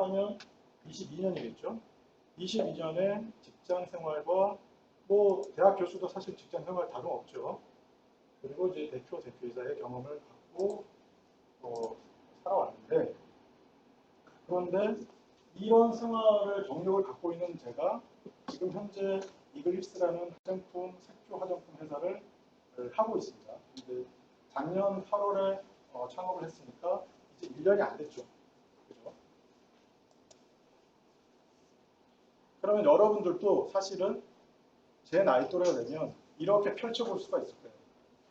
하면 22년이겠죠. 22년에 직장 생활과 뭐 대학 교수도 사실 직장 생활 다름없죠. 그리고 이제 대표이사의 경험을 갖고 살아왔는데, 그런데 이런 생활을 경력을 갖고 있는 제가 지금 현재 이글릭스라는 화장품, 색조 화장품 회사를 하고 있습니다. 근데 작년 8월에 창업을 했으니까 이제 1년이 안 됐죠. 그죠? 그러면 여러분들도 사실은 제 나이 또래가 되면 이렇게 펼쳐볼 수가 있을 거예요.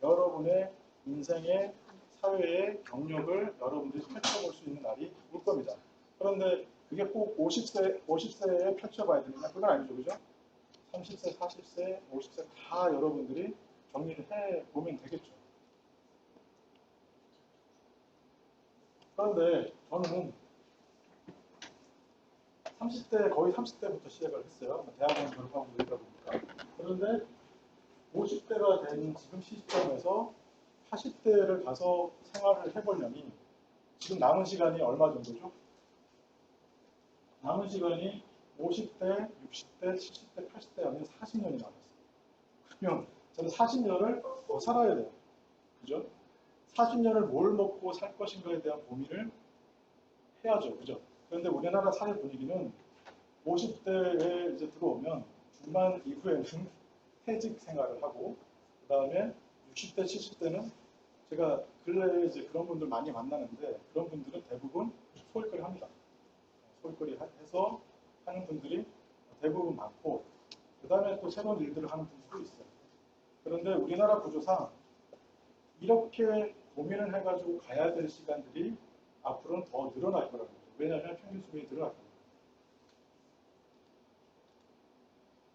여러분의 인생의 사회의 경력을 여러분들이 펼쳐볼 수 있는 날이 올 겁니다. 그런데 그게 꼭 50세에 펼쳐봐야 되느냐? 그건 아니죠. 그죠? 30세, 40세, 50세 다 여러분들이 정리를 해보면 되겠죠. 그런데 저는 30대, 거의 30대부터 시작을 했어요. 대학원 졸업하고 이러다 보니까. 그런데 50대가 된 지금 시점에서 80대를 가서 생활을 해보려니 지금 남은 시간이 얼마 정도죠? 남은 시간이 50대, 60대, 70대, 80대 하면 40년이 남았어요. 그러면 저는 40년을 더 살아야 돼요. 그죠? 40년을 뭘 먹고 살 것인가에 대한 고민을 해야죠. 그죠? 그런데 우리나라 사회 분위기는 50대에 이제 들어오면 중반 이후에는 퇴직 생활을 하고, 그 다음에 60대, 70대는 제가 근래에 이제 그런 분들 많이 만나는데, 그런 분들은 대부분 소일거리 합니다. 소일거리 해서 하는 분들이 대부분 많고, 그 다음에 또 새로운 일들을 하는 분들도 있어요. 그런데 우리나라 구조상 이렇게 고민을 해가지고 가야 될 시간들이 앞으로는 더 늘어날 거라는 거죠. 왜냐하면 평균 수명이 늘어날 겁니다.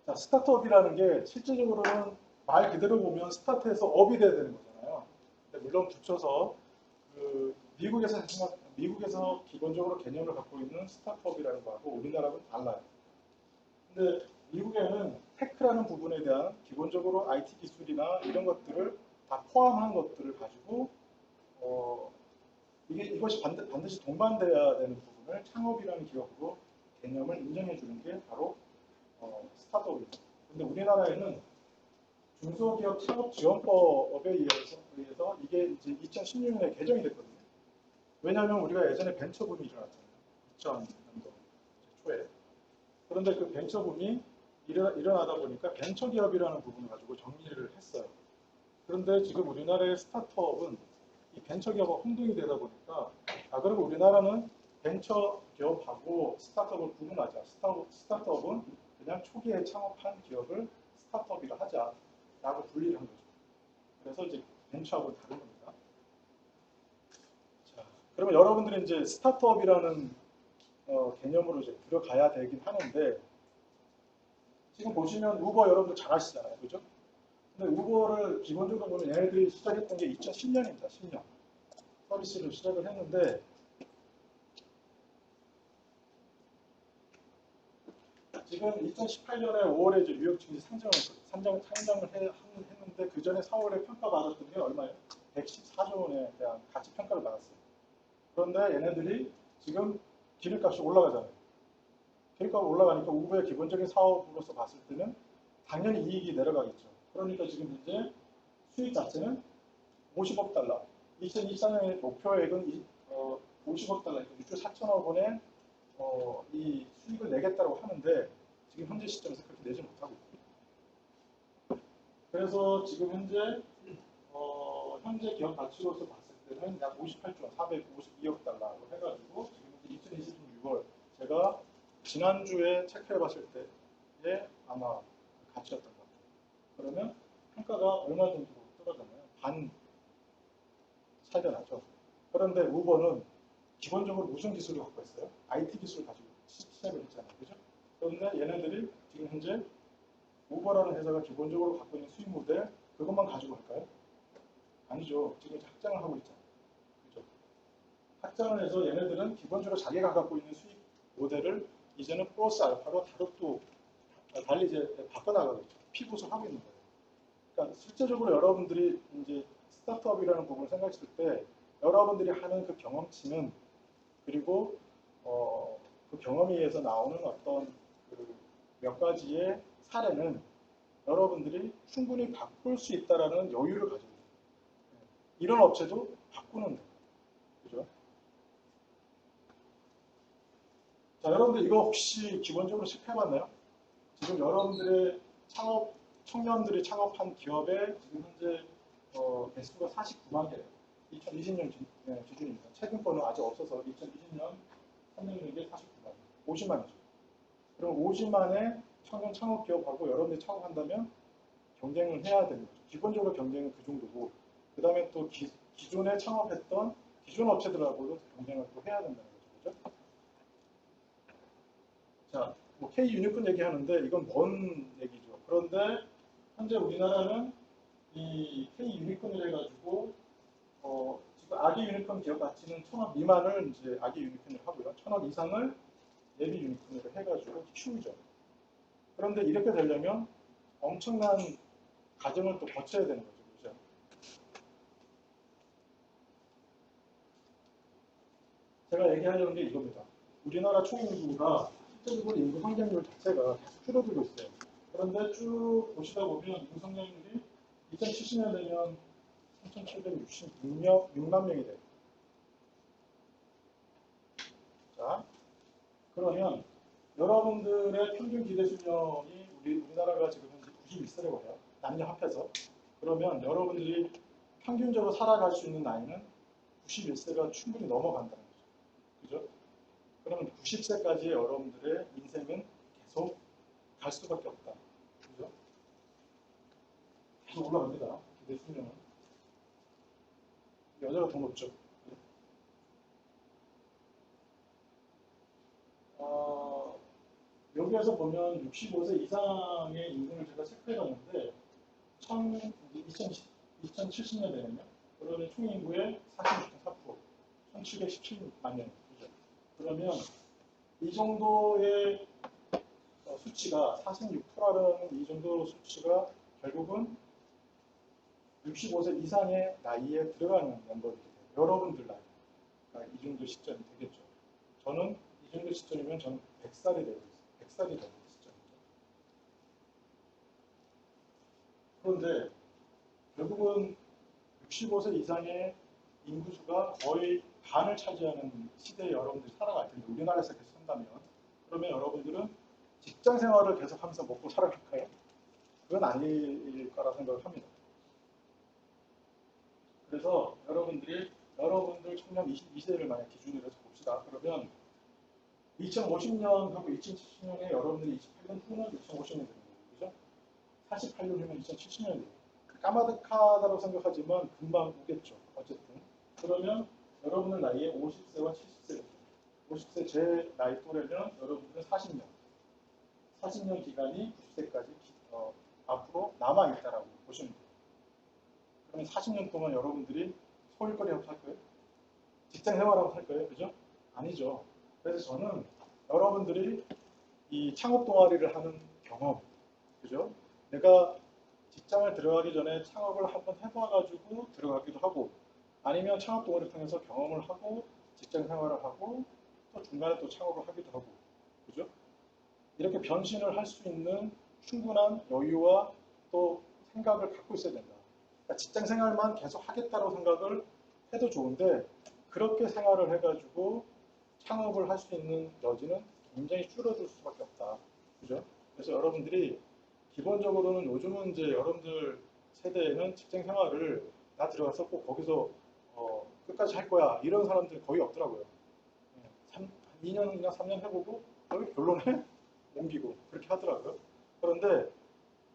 자, 스타트업이라는 게 실질적으로는 말 그대로 보면 스타트에서 업이 돼야 되는 거잖아요. 물론 붙여서 미국에서 기본적으로 개념을 갖고 있는 스타트업이라는 거하고 우리나라는 달라요. 근데 미국에는 테크라는 부분에 대한 기본적으로 IT 기술이나 이런 것들을 다 포함한 것들을 가지고 이것이 반드시 동반돼야 되는 부분을 창업이라는 기업으로 개념을 인정해 주는 게 바로 스타트업입니다. 근데 우리나라에는 중소기업 창업지원법에 의해서 이게 이제 2016년에 개정이 됐거든요. 왜냐하면 우리가 예전에 벤처붐이 일어났잖아요. 2000년도 초에. 그런데 그 벤처붐이 일어나다 보니까 벤처기업이라는 부분을 가지고 정리를 했어요. 그런데 지금 우리나라의 스타트업은 이 벤처기업과 혼동이 되다 보니까 그리고 우리나라는 벤처기업하고 스타트업을 구분하자. 스타트업은 그냥 초기에 창업한 기업을 스타트업이라 하자라고 분리를 한 거죠. 그래서 이제 벤처하고는 다른 겁니다. 자, 그러면 여러분들이 이제 스타트업이라는 개념으로 이제 들어가야 되긴 하는데, 지금 보시면 우버 여러분들 잘 아시잖아요. 그죠? 근데 우버를 기본적으로 보면 얘네들이 시작했던 게 2010년입니다. 10년. 서비스를 시작을 했는데, 지금 2018년에 5월에 이제 뉴욕 증시 상장을 했는데, 그 전에 4월에 평가받았던 게 얼마예요? 114조 원에 대한 가치 평가를 받았어요. 그런데 얘네들이 지금 기름값이 올라가잖아요. 기름값이 올라가니까 우버의 기본적인 사업으로서 봤을 때는 당연히 이익이 내려가겠죠. 그러니까 지금 현재 수익 자체는 50억 달러. 2024년의 목표액은 50억 달러, 6조 4천억 원의 이 수익을 내겠다고 하는데 지금 현재 시점에서 그렇게 내지 못하고 있습니다. 그래서 지금 현재 기업 가치로서 봤을 때는 약 58조 원, 452억 달러로 해가지고 지금 2020년 6월 제가 지난주에 체크해봤을 때에 아마 가치였던 것 같아요. 그러면 평가가 얼마 정도 떨어졌나요? 반 차이가 나죠. 그런데 우버는 기본적으로 무슨 기술을 갖고 있어요? IT 기술을 가지고 시작을 했잖아요. 그죠? 그런데 얘네들이 지금 현재 우버라는 회사가 기본적으로 갖고 있는 수익 모델 그것만 가지고 할까요? 아니죠. 지금 확장을 하고 있잖아요. 그죠? 확장을 해서 얘네들은 기본적으로 자기가 갖고 있는 수익 모델을 이제는 플러스 알파로 다르또 달리 이제 바꿔나가겠죠. 피봇을 하고 있는 거예요. 그러니까 실제적으로 여러분들이 이제 스타트업이라는 부분을 생각했을 때 여러분들이 하는 그 경험치는 그리고 그 그 경험에 의해서 나오는 어떤 그 몇 가지의 사례는 여러분들이 충분히 바꿀 수 있다라는 여유를 가지고 있어요. 이런 업체도 바꾸는 거예요. 그죠? 자, 여러분들 이거 혹시 기본적으로 체크해봤나요? 지금 여러분들의 창업, 청년들이 창업한 기업의 지금 현재 개수가 49만 개예요. 2020년 기준입니다. 최근 거는 아직 없어서 2020년 3년도에 49만, 50만이죠. 그럼 50만의 청년 창업 기업하고 여러분들이 창업한다면 경쟁을 해야 되는 거죠. 기본적으로 경쟁은 그 정도고, 그 다음에 또 기존에 창업했던 기존 업체들하고도 경쟁을 또 해야 된다는 거죠. 그죠? 자, 뭐 K 유니콘 얘기하는데 이건 먼 얘기죠. 그런데 현재 우리나라는 이 K 유니콘을 해가지고 지금 아기 유니콘 기업 가치는 1,000억 미만을 이제 아기 유니콘을 하고요. 1,000억 이상을 예비 유니콘으로 해가지고 키우죠. 그런데 이렇게 되려면 엄청난 과정을 또 거쳐야 되는 거죠. 그렇죠? 제가 얘기하려는 게 이겁니다. 우리나라 총인구가 실제적으로 인구 성장률 자체가 계속 줄어들고 있어요. 그런데 쭉 보시다 보면 인구 성장률이 2070년 되면 3,766만 명이 돼요. 자, 그러면 여러분들의 평균 기대 수명이 우리나라가 지금 현재 91세라고 해요. 남녀 합해서. 그러면 여러분들이 평균적으로 살아갈 수 있는 나이는 91세가 충분히 넘어간다는 거죠. 그죠? 그러면 90세까지 여러분들의 인생은 계속 갈 수밖에 없다. 그죠? 계속 올라갑니다. 기대 수명은. 여자가 더 높죠. 여기에서 보면 65세 이상의 인구를 제가 체크해봤는데 2070년 되면요. 그러면 총 인구의 46.4%, 1717만 명. 그죠? 그러면 이 정도의 수치가 46%라는 이 정도 수치가 결국은 65세 이상의 나이에 들어가는 멤버들이 돼요. 여러분들 나이. 그러니까 이 정도 시점이 되겠죠. 저는 이 정도 시점이면 저는 100살이 되고 있어요. 100살이 되는 시점이죠. 그런데 결국은 65세 이상의 인구수가 거의 반을 차지하는 시대에 여러분들이 살아갈 텐데 우리나라에서 계속 산다면 그러면 여러분들은 직장 생활을 계속하면서 먹고 살아갈까요? 그건 아닐 거라 생각을 합니다. 그래서 여러분들 청년 22세를 만약 기준으로 해서 봅시다. 그러면 2050년하고 2070년에 여러분들이 28년 후는 2050년이 되는 거예요. 그죠? 48년 후면 2070년이 돼요. 까마득하다고 생각하지만 금방 오겠죠. 어쨌든. 그러면 여러분의 나이에 50세와 70세가 50세 제 나이 또래면 여러분들은 40년. 40년 기간이 90세까지 앞으로 남아있다라고 보시면 돼요. 그러면 40년 동안 여러분들이 소일거리하고 살 거예요? 직장 생활하고 살 거예요? 그죠? 아니죠. 그래서 저는 여러분들이 이 창업 동아리를 하는 경험, 그죠? 내가 직장을 들어가기 전에 창업을 한번 해봐가지고 들어가기도 하고, 아니면 창업 동아리를 통해서 경험을 하고, 직장 생활을 하고, 또 중간에 또 창업을 하기도 하고, 그죠? 이렇게 변신을 할 수 있는 충분한 여유와 또 생각을 갖고 있어야 된다. 그러니까 직장 생활만 계속 하겠다고 생각을 해도 좋은데, 그렇게 생활을 해가지고 창업을 할 수 있는 여지는 굉장히 줄어들 수밖에 없다. 그죠? 그래서 여러분들이 기본적으로는 요즘은 이제 여러분들 세대에는 직장 생활을 나 들어가서 꼭 거기서 끝까지 할 거야 이런 사람들이 거의 없더라고요. 2년이나 3년 해보고 거의 결론에 옮기고 그렇게 하더라고요. 그런데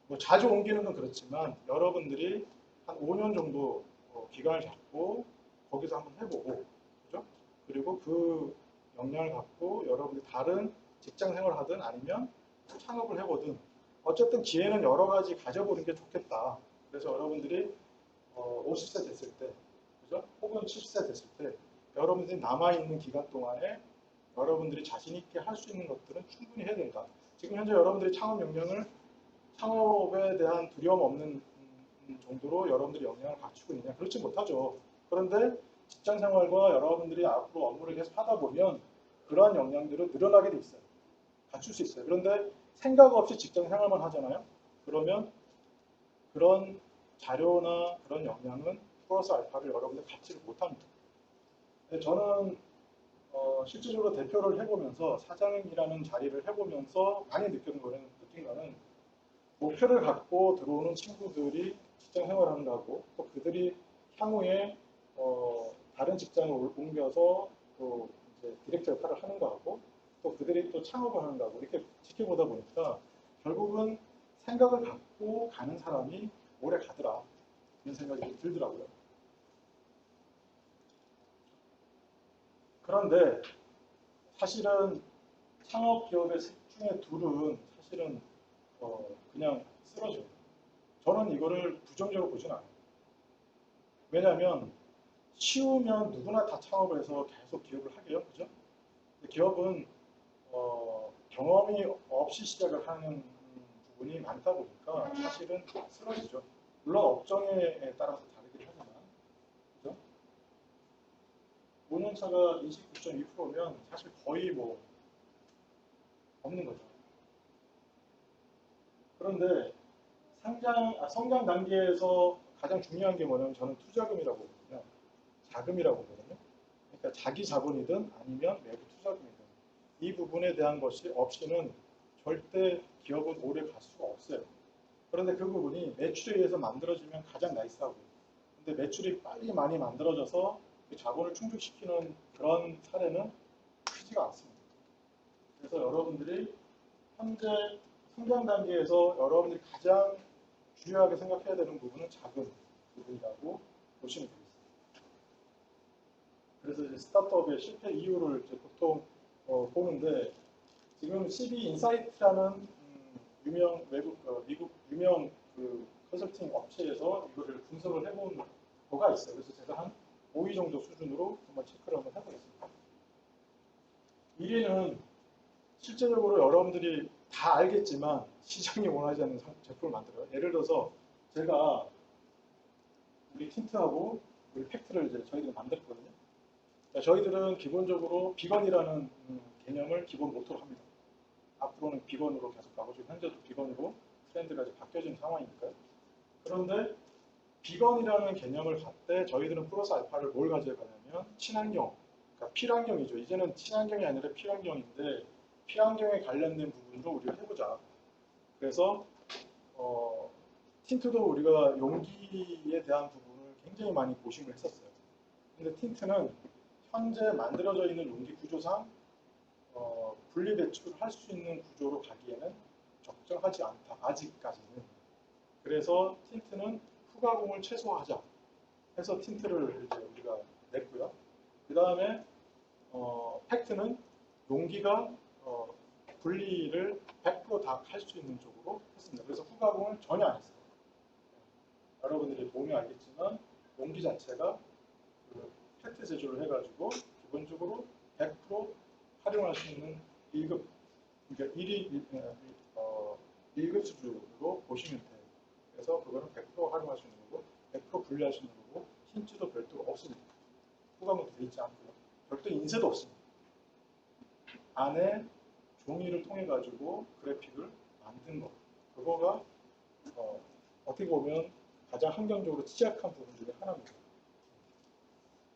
뭐 자주 옮기는 건 그렇지만 여러분들이 한 5년 정도 기간을 잡고 거기서 한번 해보고 그죠? 그리고 그 역량을 갖고 여러분들이 다른 직장 생활을 하든 아니면 창업을 해보든 어쨌든 기회는 여러 가지 가져보는 게 좋겠다. 그래서 여러분들이 50세 됐을 때, 그죠? 혹은 70세 됐을 때 여러분들이 남아있는 기간 동안에 여러분들이 자신 있게 할 수 있는 것들은 충분히 해야 된다. 지금 현재 여러분들이 창업 역량을 창업에 대한 두려움 없는 정도로 여러분들이 역량을 갖추고 있느냐? 그렇지 못하죠. 그런데 직장 생활과 여러분들이 앞으로 업무를 계속 하다 보면 그러한 역량들은 늘어나게 돼 있어요. 갖출 수 있어요. 그런데 생각 없이 직장 생활만 하잖아요. 그러면 그런 자료나 그런 역량은 플러스 알파를 여러분들 갖지를 못합니다. 저는 실질적으로 대표를 해보면서 사장이라는 자리를 해보면서 많이 느낀 거는 목표를 갖고 들어오는 친구들이 직장 생활하는 거하고 또 그들이 향후에 다른 직장을 옮겨서 또 이제 디렉터 역할을 하는 거하고 또 그들이 또 창업을 하는 거하고 이렇게 지켜보다 보니까 결국은 생각을 갖고 가는 사람이 오래 가더라 이런 생각이 들더라고요. 그런데 사실은 창업 기업의 셋 중에 둘은 사실은 그냥 쓰러져요. 저는 이거를 부정적으로 보진 않아요. 왜냐하면 쉬우면 누구나 다 창업을 해서 계속 기업을 하게요. 그죠? 기업은 경험이 없이 시작을 하는 부분이 많다 보니까 사실은 쓰러지죠. 물론 업종에 따라서 다르긴 하지만 그죠? 5년차가 29.2%면 사실 거의 뭐 없는 거죠. 그런데 성장 단계에서 가장 중요한 게 뭐냐면 저는 투자금이라고 보거든요. 자금이라고 보거든요. 그러니까 자기 자본이든 아니면 외부 투자금이든 이 부분에 대한 것이 없이는 절대 기업은 오래 갈 수가 없어요. 그런데 그 부분이 매출에 의해서 만들어지면 가장 나이스하고 근데 매출이 빨리 많이 만들어져서 그 자본을 충족시키는 그런 사례는 크지가 않습니다. 그래서 여러분들이 현재 성장 단계에서 여러분들이 가장 중요하게 생각해야 되는 부분은 자금 부분이라고 보시면 되겠습니다. 그래서 이제 스타트업의 실패 이유를 이제 보통 보는데 지금 CB 인사이트라는 유명 외국 미국 유명 그 컨설팅 업체에서 이거를 분석을 해본 거가 있어요. 그래서 제가 한 5위 정도 수준으로 한번 체크를 한번 해보겠습니다. 1위는 실제적으로 여러분들이 다 알겠지만 시장이 원하지 않는 제품을 만들어요. 예를 들어서 제가 우리 틴트하고 우리 팩트를 이제 저희들이 만들었거든요. 저희들은 기본적으로 비건이라는 개념을 기본 모토로 합니다. 앞으로는 비건으로 계속 가고 지금 현재도 비건으로 트렌드가 이제 바뀌어진 상황이니까요. 그런데 비건이라는 개념을 갖 때 저희들은 플러스 알파를 뭘 가져가냐면 친환경, 그러니까 필환경이죠. 이제는 친환경이 아니라 필환경인데 필환경에 관련된 부분으로 우리가 해보자. 그래서 틴트도 우리가 용기에 대한 부분을 굉장히 많이 고심을 했었어요. 근데 틴트는 현재 만들어져 있는 용기 구조상 분리 배출을 할 수 있는 구조로 가기에는 적절하지 않다. 아직까지는. 그래서 틴트는 후가공을 최소화하자 해서 틴트를 이제 우리가 냈고요. 그 다음에 팩트는 용기가 분리를 100% 다 할 수 있는 쪽으로 했습니다. 그래서 후가공을 전혀 안 했어요. 여러분들이 보면 알겠지만 용기 자체가 그 팩트 제조를 해가지고 기본적으로 100% 활용할 수 있는 1급, 그러니까 1급 수준으로 보시면 돼요. 그래서 그거는 100% 활용할 수 있는 거고 100% 분리할 수 있는 거고 힌트도 별도로 없습니다. 후가공도 되어 있지 않고요. 별도 인쇄도 없습니다. 안에 종이를 통해 가지고 그래픽을 만든 거. 그거가 어떻게 보면 가장 환경적으로 취약한 부분 중에 하나입니다.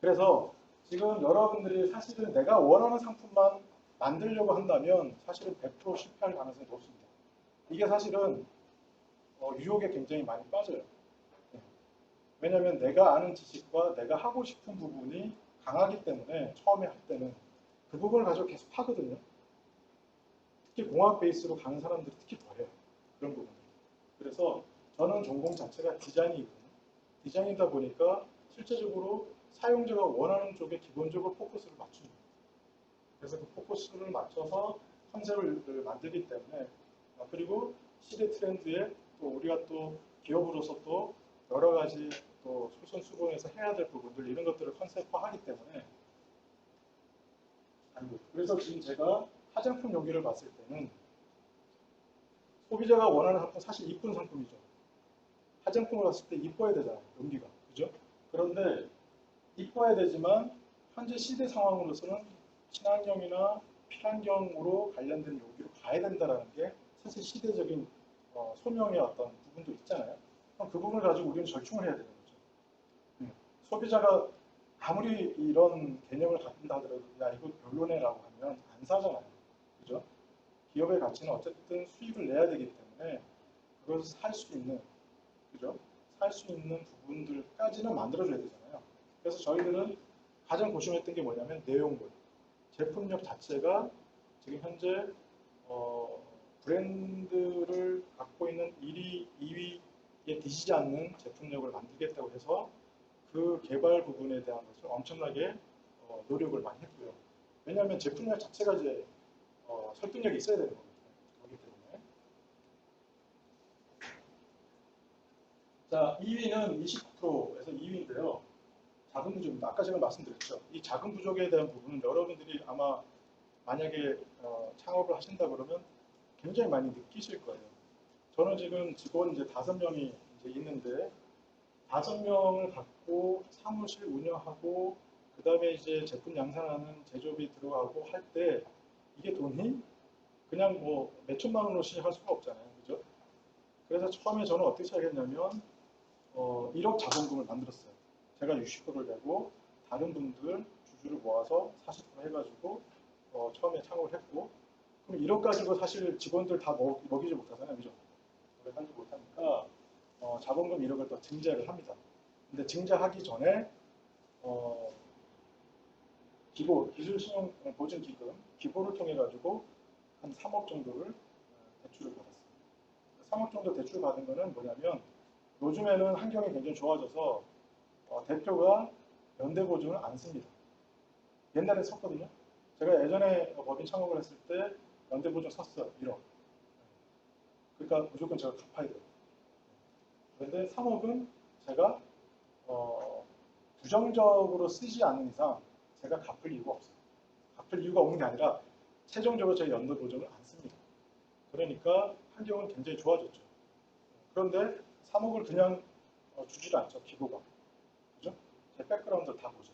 그래서 지금 여러분들이 사실은 내가 원하는 상품만 만들려고 한다면 사실은 100% 실패할 가능성이 높습니다. 이게 사실은 유혹에 굉장히 많이 빠져요. 왜냐하면 내가 아는 지식과 내가 하고 싶은 부분이 강하기 때문에 처음에 할 때는 그 부분을 가지고 계속 하거든요. 특히 공학 베이스로 가는 사람들이 특히 더해요. 그런 부분들. 그래서 저는 전공 자체가 디자인이거든요. 디자인이다 보니까 실제적으로 사용자가 원하는 쪽에 기본적으로 포커스를 맞춥니다. 그래서 그 포커스를 맞춰서 컨셉을 만들기 때문에 그리고 시대 트렌드에 또 우리가 또 기업으로서 또 여러 가지 또 솔선수범해서 해야 될 부분들 이런 것들을 컨셉화하기 때문에 그래서 지금 제가 화장품 용기를 봤을 때는 소비자가 원하는 상품 사실 이쁜 상품이죠. 화장품을 봤을 때 이뻐야 되잖아요. 용기가. 그죠? 그런데 이뻐야 되지만 현재 시대 상황으로서는 친환경이나 필환경으로 관련된 요기로 가야 된다는 게 사실 시대적인 소명의 어떤 부분도 있잖아요. 그럼 그 부분을 가지고 우리는 절충을 해야 되는 거죠. 소비자가 아무리 이런 개념을 갖는다 하더라도 야 이거 별로네라고 하면 안 사잖아요. 그죠? 기업의 가치는 어쨌든 수익을 내야 되기 때문에 그것을 살 수 있는, 그죠? 살 수 있는 부분들까지는 만들어줘야 되잖아요. 그래서 저희들은 가장 고심했던 게 뭐냐면 내용물, 제품력 자체가 지금 현재 브랜드를 갖고 있는 1위, 2위에 뒤지지 않는 제품력을 만들겠다고 해서 그 개발 부분에 대한 것을 엄청나게 노력을 많이 했고요. 왜냐하면 제품력 자체가 이제 설득력이 있어야 되는 거거든요. 그렇기 때문에. 자, 2위는 29%에서 2위인데요. 작은 부족입니다. 아까 제가 말씀드렸죠. 이 작은 부족에 대한 부분은 여러분들이 아마 만약에 창업을 하신다 그러면 굉장히 많이 느끼실 거예요. 저는 지금 직원 이제 5명이 이제 있는데 5명을 갖고 사무실 운영하고 그 다음에 이제 제품 양산하는 제조비 들어가고 할 때 이게 돈이 그냥 뭐 몇천만 원으로 시작할 수가 없잖아요. 그죠? 그래서 처음에 저는 어떻게 시작했냐면 1억 자본금을 만들었어요. 제가 60%를 내고 다른 분들 주주를 모아서 40% 해가지고 처음에 창업을 했고 그럼 1억 가지고 사실 직원들 다 먹이지 못하잖아요. 그죠? 오래 살지 못하니까 자본금 1억을 더 증자를 합니다. 근데 증자하기 전에 기술신용보증기금 기보를 통해 가지고 한 3억 정도를 대출을 받았어요. 3억 정도 대출 받은 거는 뭐냐면 요즘에는 환경이 굉장히 좋아져서 대표가 연대보증을 안 씁니다. 옛날에 썼거든요. 제가 예전에 법인 창업을 했을 때 연대보증 샀어요. 1억. 그러니까 무조건 제가 갚아야 돼요. 그런데 3억은 제가 부정적으로 쓰지 않는 이상 제가 갚을 이유가 없어요. 갚을 이유가 없는 게 아니라 최종적으로 저희 연대보증을 안 씁니다. 그러니까 환경은 굉장히 좋아졌죠. 그런데 3억을 그냥 주지도 않죠. 기부가. 그죠? 제 백그라운드를 다 보죠.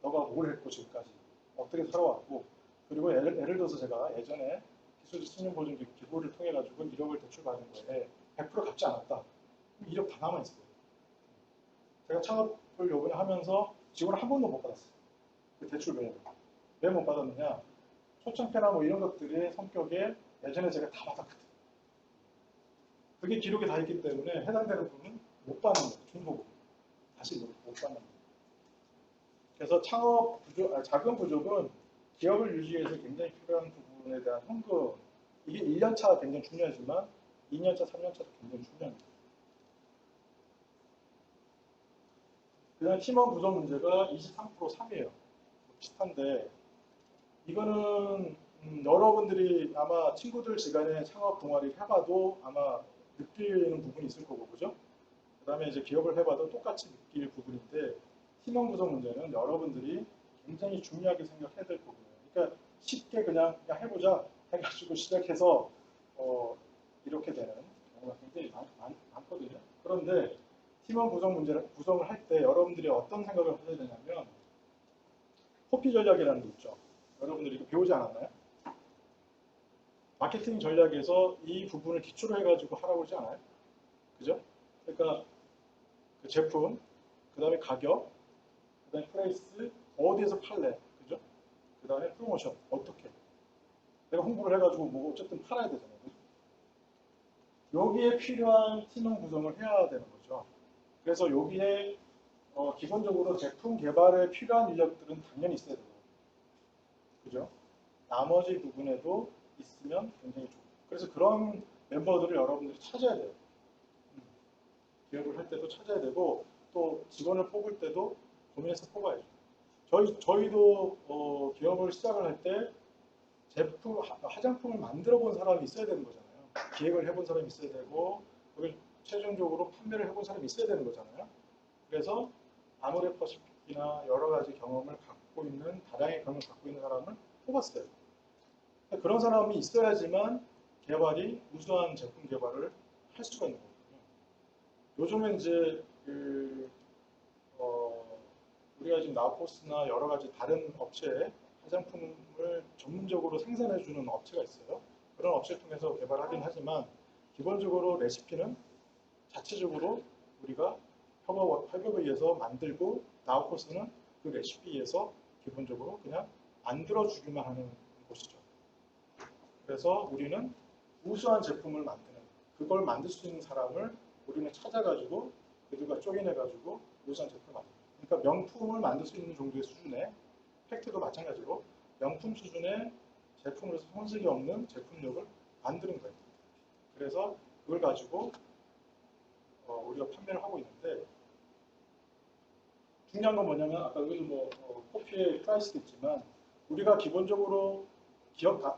너가 뭘 했고 지금까지 어떻게 살아왔고 그리고 예를 들어서 제가 예전에 기술 신용보증 기부를 통해 가지고 1억을 대출받은 거에 100% 갚지 않았다. 그럼 1억 다 남아있어요. 제가 창업을 요번에 하면서 지원을 한 번도 못 받았어요. 그 대출 외에는. 왜 못 받았느냐? 초창패나 뭐 이런 것들의 성격에 예전에 제가 다 받았거든요. 그게 기록에 다 있기 때문에 해당되는 부분은 못 받는 거예요. 중복으로. 다시 못 받는 거예요. 그래서 창업 부족, 자금 부족은 기업을 유지해서 굉장히 필요한 부분에 대한 현금, 이게 1년차 굉장히 중요하지만 2년차, 3년차도 굉장히 중요합니다. 그 다음 팀원 구성 문제가 23% 3이에요. 비슷한데 이거는 여러분들이 아마 친구들 시간에 창업 동아리 해봐도 아마 느끼는 부분이 있을 거고 그죠? 그 다음에 이제 기업을 해봐도 똑같이 느낄 부분인데 팀원 구성 문제는 여러분들이 굉장히 중요하게 생각해야 될 부분이에요. 그러니까 쉽게 그냥 해보자 해가지고 시작해서 이렇게 되는 경우가 굉장히 많거든요. 그런데 팀원 구성을 할 때 여러분들이 어떤 생각을 하셔야 되냐면 호피 전략이라는 게 있죠. 여러분들이 이거 배우지 않았나요? 마케팅 전략에서 이 부분을 기초로 해가지고 하라고 하지 않아요? 그죠? 그러니까 그 제품, 그 다음에 가격, 그 다음에 프라이스, 어디에서 팔래, 그죠? 그 다음에 프로모션, 어떻게. 내가 홍보를 해가지고 뭐 어쨌든 팔아야 되잖아요. 그죠? 여기에 필요한 팀원 구성을 해야 되는 거죠. 그래서 여기에 기본적으로 제품 개발에 필요한 인력들은 당연히 있어야 되고, 그죠? 나머지 부분에도 있으면 굉장히 좋고. 그래서 그런 멤버들을 여러분들이 찾아야 돼요. 기업을 할 때도 찾아야 되고, 또 직원을 뽑을 때도 고민해서 뽑아야죠. 저희도 기업을 시작을 할 때 제품, 화장품을 만들어 본 사람이 있어야 되는 거잖아요. 기획을 해본 사람이 있어야 되고, 그걸 최종적으로 판매를 해본 사람이 있어야 되는 거잖아요. 그래서 아모레퍼시픽이나 여러 가지 경험을 갖고 있는, 다량의 경험을 갖고 있는 사람을 뽑았어요. 그런 사람이 있어야지만 개발이, 우수한 제품 개발을 할 수가 있는 거거든요. 요즘은 이제 우리가 지금 나우포스나 여러 가지 다른 업체에 화장품을 전문적으로 생산해주는 업체가 있어요. 그런 업체를 통해서 개발하긴 하지만 기본적으로 레시피는 자체적으로 우리가 협업에 의해서 만들고 나우코스는 그 레시피에서 기본적으로 그냥 만들어주기만 하는 곳이죠. 그래서 우리는 우수한 제품을 만드는, 그걸 만들 수 있는 사람을 우리는 찾아가지고 그들과 쪼개내가지고 우수한 제품을 만든다. 그러니까 명품을 만들 수 있는 정도의 수준의, 팩트도 마찬가지로 명품 수준의 제품으로서 손색이 없는 제품력을 만드는 거예요. 그래서 그걸 가지고 우리가 판매를 하고 있는데, 중요한 건 뭐냐면 아까 여기도 커피의 프라이스도 있지만 우리가 기본적으로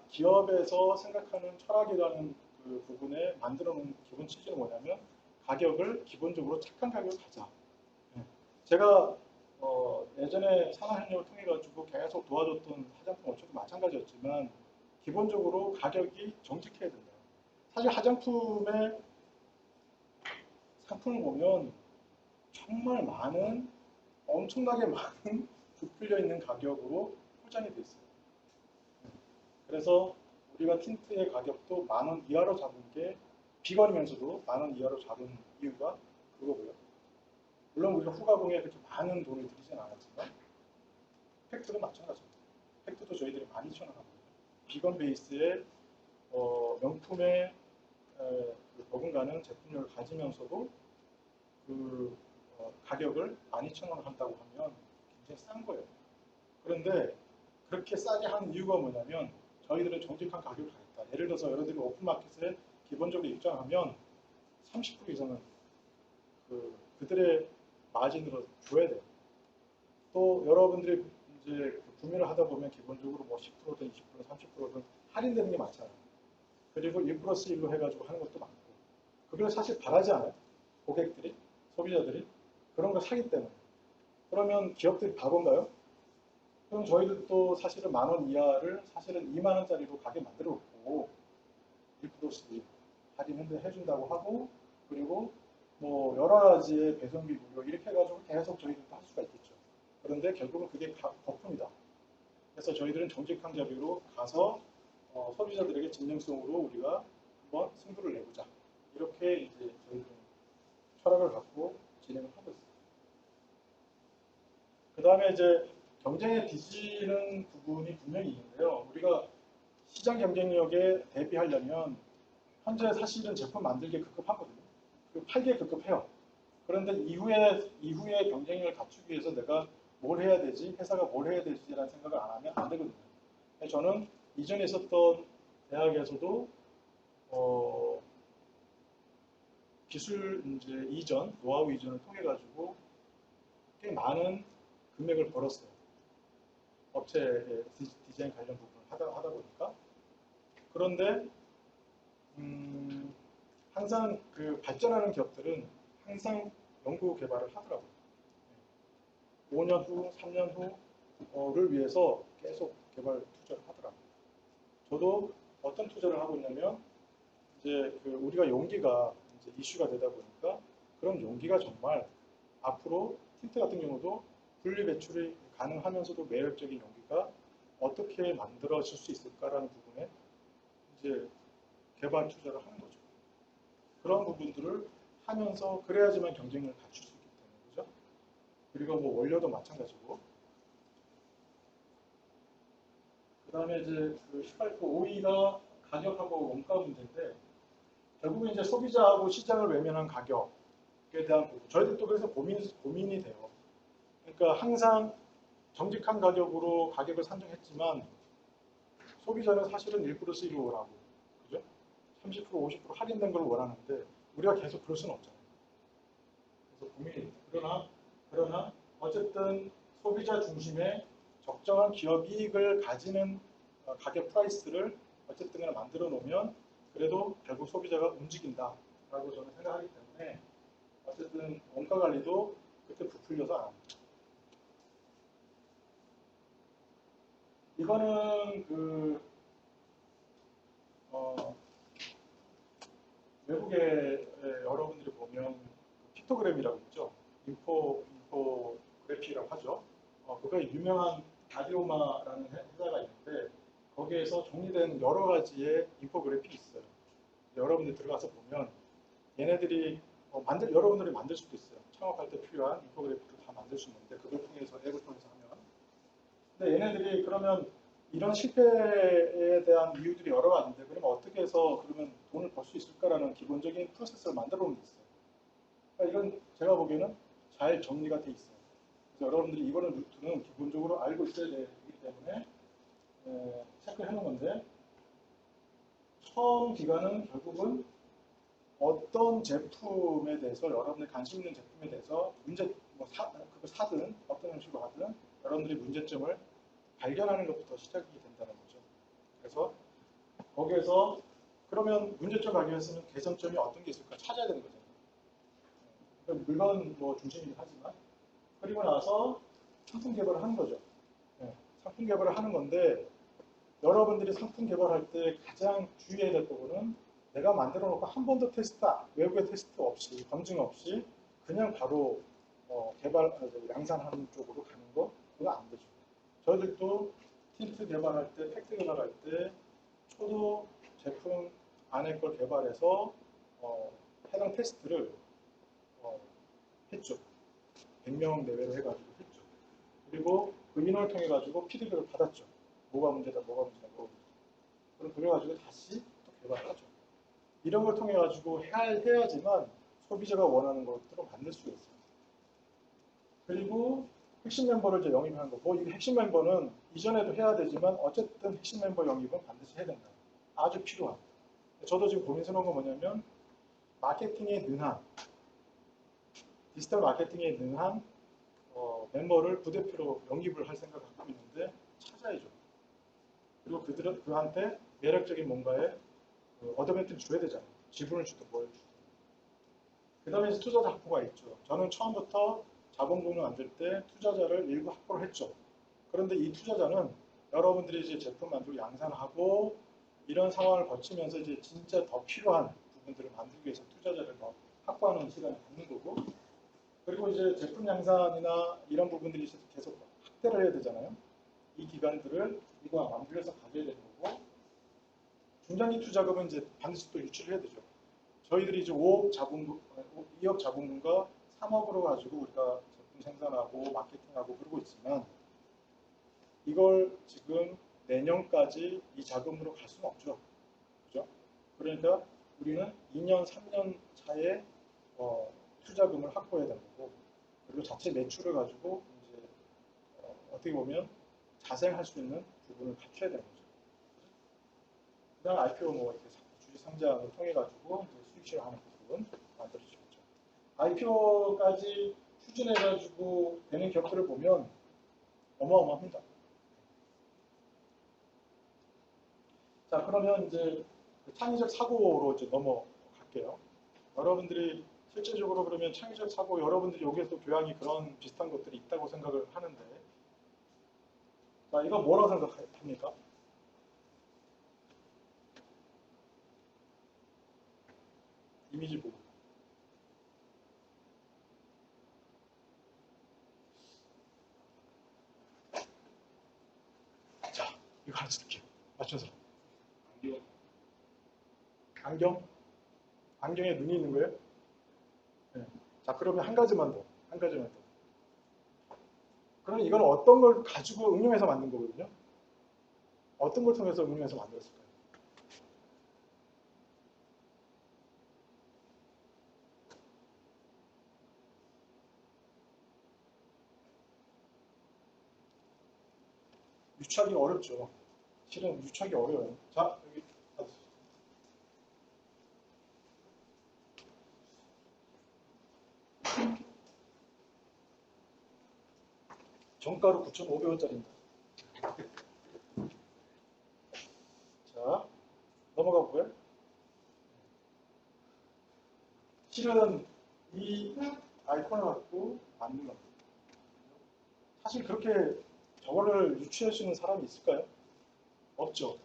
기업에서 생각하는 철학이라는 그 부분에 만들어 놓은 기본 취지는 뭐냐면 가격을 기본적으로 착한 가격을 가자. 제가 예전에 산업협력을 통해 가지고 계속 도와줬던 화장품 업체도 마찬가지였지만 기본적으로 가격이 정직해야 된다. 사실 화장품의 상품을 보면 정말 많은, 엄청나게 많은 부풀려 있는 가격으로 포장이 되어 있어요. 그래서 우리가 틴트의 가격도 10,000원 이하로 잡은 게, 비건이면서도 10,000원 이하로 잡은 이유가 그거고요. 물론 우리가 후가공에 그렇게 많은 돈을 들이진 않았지만 팩트도 마찬가지입니다. 팩트도 저희들이 12,000원 하거든요. 비건 베이스의 명품의 버금가는 제품력을 가지면서도 그 가격을 12,000원 한다고 하면 굉장히 싼 거예요. 그런데 그렇게 싸게 하는 이유가 뭐냐면 저희들은 정직한 가격을 하겠다. 예를 들어서 여러분들이 오픈마켓에 기본적으로 입장하면 30% 이상은 그들의 마진으로 줘야 돼요. 또 여러분들이 이제 구매를 하다 보면 기본적으로 10%든 20%든 30%든 할인되는 게 많잖아요. 그리고 1+1로 해가지고 하는 것도 많고, 그걸 사실 바라지 않아요. 고객들이, 소비자들이 그런 걸 사기 때문에. 그러면 기업들이 바본가요? 그럼 저희들도 사실은 10,000원 이하를 사실은 20,000원짜리로 가게 만들어 놓고 1+1 할인해준다고 하고, 그리고 여러 가지의 배송비 무료 이렇게 해가지고 계속 저희들도 할 수가 있겠죠. 그런데 결국은 그게 거품이다. 그래서 저희들은 정직한 가격으로 가서 소비자들에게 진정성으로 우리가 한번 승부를 내보자. 이렇게 이제 저희들은 철학을 갖고 진행을 하고 있습니다. 그 다음에 이제 경쟁에 뒤지는 부분이 분명히 있는데요. 우리가 시장 경쟁력에 대비하려면 현재 사실은 제품 만들기에 급급하거든요. 팔기에 급급해요. 그런데 이후에 경쟁력을 갖추기 위해서 내가 뭘 해야 되지? 회사가 뭘 해야 되지라는 생각을 안 하면 안 되거든요. 저는 이전에 있었던 대학에서도 기술 이제 이전, 노하우 이전을 통해 가지고 꽤 많은 금액을 벌었어요. 업체의 디자인 관련 부분을 하다 보니까. 그런데 항상 그 발전하는 기업들은 항상 연구 개발을 하더라고요. 5년 후, 3년 후를 위해서 계속 개발 투자를 하더라고요. 저도 어떤 투자를 하고 있냐면 이제 우리가 용기가 이제 이슈가 되다 보니까 그런 용기가 정말 앞으로 틴트 같은 경우도 분리 배출이 가능하면서도 매력적인 용기가 어떻게 만들어질 수 있을까라는 부분에 이제 개발 투자를 하는 거죠. 그런 부분들을 하면서 그래야지만 경쟁력을 갖출 수 있기 때문에, 그죠? 그리고 원료도 마찬가지고. 그 다음에 이제 휘발유 오일가 가격하고 원가 문제인데, 결국은 이제 소비자하고 시장을 외면한 가격에 대한 부분. 저희들도 그래서 고민이 돼요. 그러니까 항상 정직한 가격으로 가격을 산정했지만 소비자는 사실은 1+1로 원하고, 그죠? 30%, 50% 할인된 걸 원하는데 우리가 계속 그럴 수는 없잖아요. 그래서 고민이. 그러나 어쨌든 소비자 중심의 적정한 기업 이익을 가지는 가격 프라이스를 어쨌든 간에 만들어 놓으면 그래도 결국 소비자가 움직인다라고 저는 생각하기 때문에 어쨌든 원가 관리도 그때 부풀려서 안 합니다. 이거는 외국에 여러분들이 보면 픽토그램이라고 있죠. 인포그래피라고 하죠. 그거 유명한 아디오마라는 회사가 있는데 거기에서 정리된 여러 가지의 인포그래픽이 있어요. 여러분들 들어가서 보면 얘네들이 여러분들이 만들 수도 있어요. 창업할 때 필요한 인포그래픽을 다 만들 수 있는데 그걸 통해서 앱을 통해서 하면. 근데 얘네들이 그러면 이런 실패에 대한 이유들이 여러 가지인데 그러면 어떻게 해서 그러면 돈을 벌 수 있을까라는 기본적인 프로세스를 만들어 놓은 게 있어요. 그러니까 이건 제가 보기에는 잘 정리가 돼 있어요. 그래서 여러분들이 이거는 루트는 기본적으로 알고 있어야 되기 때문에 체크해 놓은 건데 처음 기간은 결국은 어떤 제품에 대해서 여러분들이 관심 있는 제품에 대해서 그걸 사든 어떤 형식으로 하든 여러분들이 문제점을 발견하는 것부터 시작이 된다는 거죠. 그래서 거기에서 그러면 문제점 발견했으면 개선점이 어떤 게 있을까 찾아야 되는 거잖아요. 물건 중심이긴 하지만 그리고 나서 상품 개발을 하는 거죠. 상품 개발을 하는 건데 여러분들이 상품 개발할 때 가장 주의해야 될 부분은 내가 만들어 놓고 한 번도 외부의 테스트 없이 검증 없이 그냥 바로 양산하는 쪽으로 가는 거 그거 안 되죠. 저희들도 틴트 개발할 때, 팩트 개발할 때 초도 제품 안에 걸 개발해서 해당 테스트를 했죠. 100명 내외로 해가지고 했죠. 그리고 그 인원을 통해 가지고 피드백을 받았죠. 뭐가 문제다. 그럼 그래가지고 다시 또 개발을 하죠. 이런 걸 통해 가지고 해야지만 소비자가 원하는 것들을 만들 수가 있어요. 그리고 핵심 멤버를 이제 영입하는 거. 이 핵심 멤버는 이전에도 해야 되지만 어쨌든 핵심 멤버 영입은 반드시 해야 된다. 아주 필요한. 저도 지금 고민스러운 건 뭐냐면 마케팅에 능한 디지털 마케팅에 능한 멤버를 부대표로 영입을 할 생각을 하고 있는데 찾아야죠. 그리고 그한테 매력적인 뭔가의 어드밴티지를 줘야 되잖아요. 지분을 주든 뭘 주든. 그 다음에 이제 투자자 확보가 있죠. 저는 처음부터 자본금을 만들 때 투자자를 일부 확보를 했죠. 그런데 이 투자자는 여러분들이 이제 제품 만들고 양산하고 이런 상황을 거치면서 이제 진짜 더 필요한 부분들을 만들기 위해서 투자자를 더 확보하는 시간을 갖는 거고 그리고 이제 제품 양산이나 이런 부분들이 계속 확대를 해야 되잖아요. 이 기간들을 이거 완료해서 가져야 되는 거고 중장기 투자금은 이제 반드시 또 유치를 해야 되죠. 저희들이 이제 2억 자본금과 3억으로 가지고 우리가 제품 생산하고 마케팅하고 그러고 있지만 이걸 지금 내년까지 이 자금으로 갈 수는 없죠. 그죠? 그러니까 우리는 2년, 3년 차에 투자금을 확보해야 되는 거고 그리고 자체 매출을 가지고 이제 어떻게 보면 자생할 수 있는 부분을 갖춰야 되는 거죠. 그다음 IPO 이렇게 주식 상장을 통해 가지고 수익 실현하는 부분 만들어지겠죠. IPO까지 추진해 가지고 되는 기업들을 보면 어마어마합니다. 자, 그러면 이제 창의적 사고로 이제 넘어갈게요. 여러분들이 실제적으로 그러면 창의적 사고 여러분들이 여기에서 교양이 그런 비슷한 것들이 있다고 생각을 하는데 자, 이거 뭐라고 생각합니까? 이미지 보고. 자, 이거 하나 쓸게요. 맞춰서. 안경? 안경에 눈이 있는 거예요? 네. 자, 그러면 한 가지만 더. 그러면 이건 어떤 걸 가지고 응용해서 만든 거거든요? 어떤 걸 통해서 응용해서 만들었을까요? 유추하기가 어렵죠. 실은 유추하기 어려워요. 자, 여기 정가로 9,500원짜리입니다. 자, 넘어가 보고요. 실은 이 아이콘을 갖고 만든 겁니다. 사실 그렇게 저거를 유추할 수 있는 사람이 있을까요? 없죠.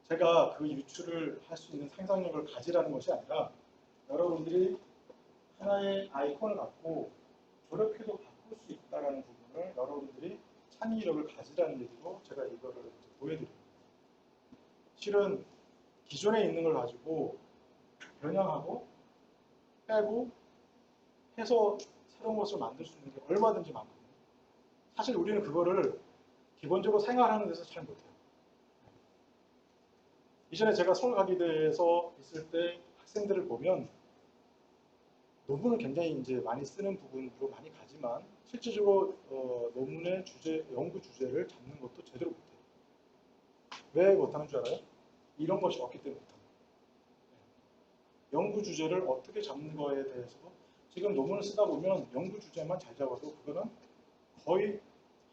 제가 그 유추를 할 수 있는 상상력을 가지라는 것이 아니라 여러분들이 하나의 아이콘을 갖고 저렇게도 바꿀 수 있다는 부분을 여러분들이 창의력을 가지라는 얘기고 제가 이거를 보여드립니다. 실은 기존에 있는 걸 가지고 변형하고 빼고 해서 새로운 것을 만들 수 있는 게 얼마든지 많거든요. 사실 우리는 그거를 기본적으로 생활하는 데서 잘 못해요. 이전에 제가 서울과기대에서 있을 때 학생들을 보면 논문을 굉장히 이제 많이 쓰는 부분으로 많이 가지만 실질적으로 논문의 주제, 연구 주제를 잡는 것도 제대로 못해요. 왜 못하는 줄 알아요? 이런 것이 없기 때문에 못합니다. 연구 주제를 어떻게 잡는 거에 대해서도 지금 논문을 쓰다 보면 연구 주제만 잘 잡아도 그거는 거의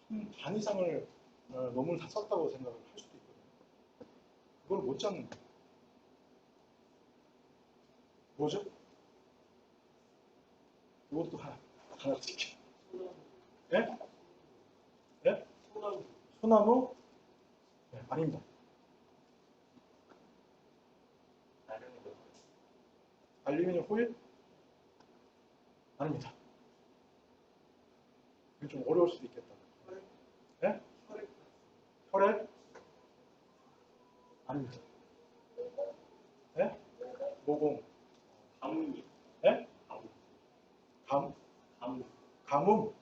한 반 이상을 논문을 다 썼다고 생각을 할 수도 있거든요. 그걸 못 잡는 거예요. 뭐죠? 이것도 하나 드릴게요. 예? 예? 소나무? 네, 아닙니다. 알루미늄 호일? 아닙니다. 이건 좀 어려울 수도 있겠다. 예? 혈액? 아닙니다. 예? 모공? 가뭄이. 예? 가뭄. 가뭄?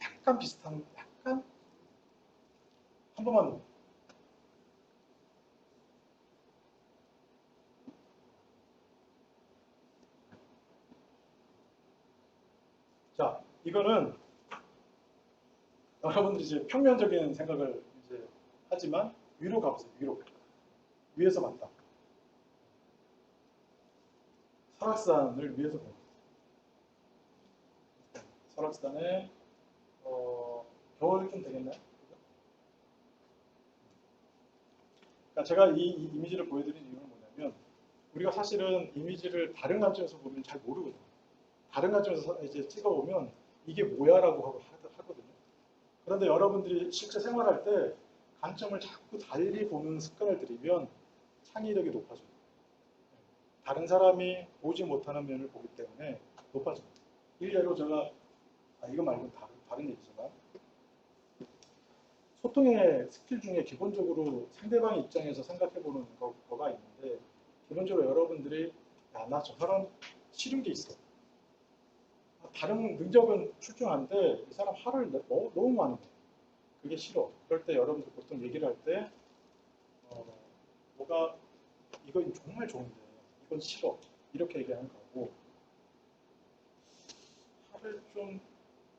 약간 비슷한, 약간? 한 번만 더. 자, 이거는 여러분들이 이제 평면적인 생각을 이제 하지만 위로 가보세요. 위로. 위에서 봤다. 설악산을 위에서 봅니다. 설악산에 겨울쯤 되겠나요? 그러니까 제가 이 이미지를 보여드린 이유는 뭐냐면 우리가 사실은 이미지를 다른 관점에서 보면 잘 모르거든요. 다른 관점에서 이제 찍어보면 이게 뭐야라고 하거든요. 그런데 여러분들이 실제 생활할 때 관점을 자꾸 달리 보는 습관을 들이면 창의력이 높아져요. 다른 사람이 보지 못하는 면을 보기 때문에 높아집니다. 일례로 제가 이거 말고 다른 얘기지만 소통의 스킬 중에 기본적으로 상대방 입장에서 생각해보는 거가 있는데 기본적으로 여러분들이 나 저 사람 싫은 게 있어. 다른 능력은 출중한데 이 사람 화를 너무 많이 내. 그게 싫어. 그럴 때 여러분들 보통 얘기를 할 때 뭐가 이건 정말 좋은데 이건 싫어. 이렇게 얘기하는 거고 화를 좀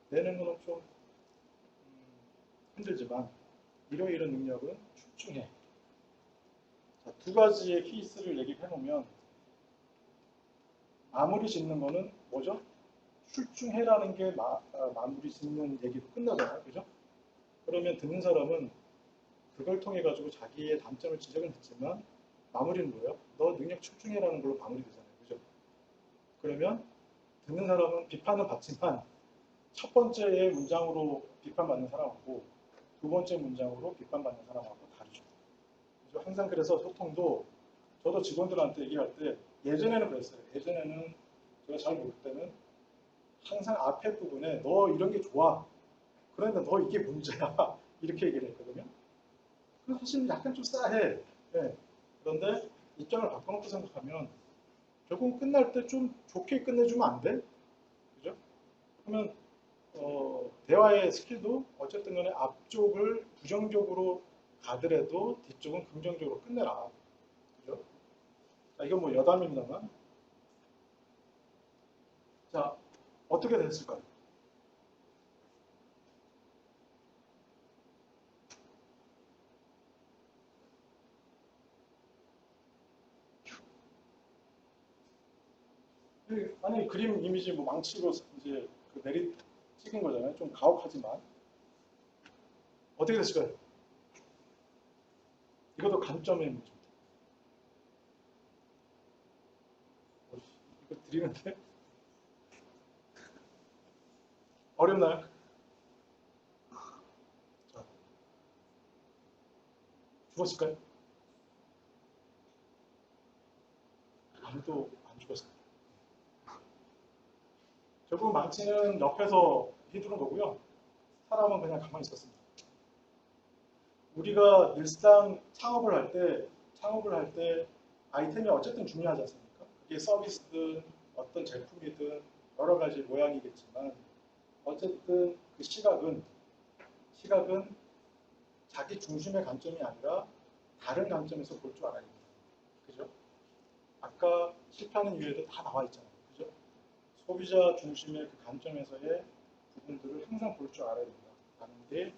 내는 거는 좀 힘들지만 이런 능력은 출중해. 자, 두 가지의 케이스를 얘기해 놓으면 마무리 짓는 거는 뭐죠? 출중해라는 게 마무리 짓는 얘기로 끝나잖아요. 그죠? 그러면 듣는 사람은 그걸 통해 가지고 자기의 단점을 지적은 했지만 마무리는 뭐예요? 너 능력 출중해라는 걸로 마무리되잖아요. 그죠? 그러면 듣는 사람은 비판은 받지만 첫 번째의 문장으로 비판받는 사람하고 두 번째 문장으로 비판받는 사람하고 다르죠. 그죠? 항상 그래서 소통도 저도 직원들한테 얘기할 때 예전에는 그랬어요. 예전에는 제가 잘 모를 때는 항상 앞에 부분에 너 이런 게 좋아. 그런데 너 이게 문제야. 이렇게 얘기를 했거든요. 그래서 사실 약간 좀 싸해. 네. 그런데 입장을 바꿔놓고 생각하면 결국 끝날 때 좀 좋게 끝내주면 안 돼? 그죠? 그러면 대화의 스킬도 어쨌든 간에 앞쪽을 부정적으로 가더라도 뒤쪽은 긍정적으로 끝내라. 그죠? 자, 이건 뭐 여담입니다만. 자, 어떻게 됐을까요? 아니, 그림 이미지 뭐 망치로 이제 그 내리 찍은 거잖아요. 좀 가혹하지만. 어떻게 됐을까요? 이것도 관점의 문제입니다. 이거 드리는데 어렵나요? 자, 죽었을까요? 아무도 안 죽었어요. 결국 망치는 옆에서 휘두른 거고요. 사람은 그냥 가만히 있었습니다. 우리가 늘상 창업을 할 때 아이템이 어쨌든 중요하지 않습니까? 그게 서비스든 어떤 제품이든 여러 가지 모양이겠지만 어쨌든 그 시각은 자기 중심의 관점이 아니라 다른 관점에서 볼 줄 알아야 됩니다. 그죠? 아까 실패하는 이유에도 다 나와 있잖아요. 그죠? 소비자 중심의 그 관점에서의 부분들을 항상 볼 줄 알아야 된다라는 게,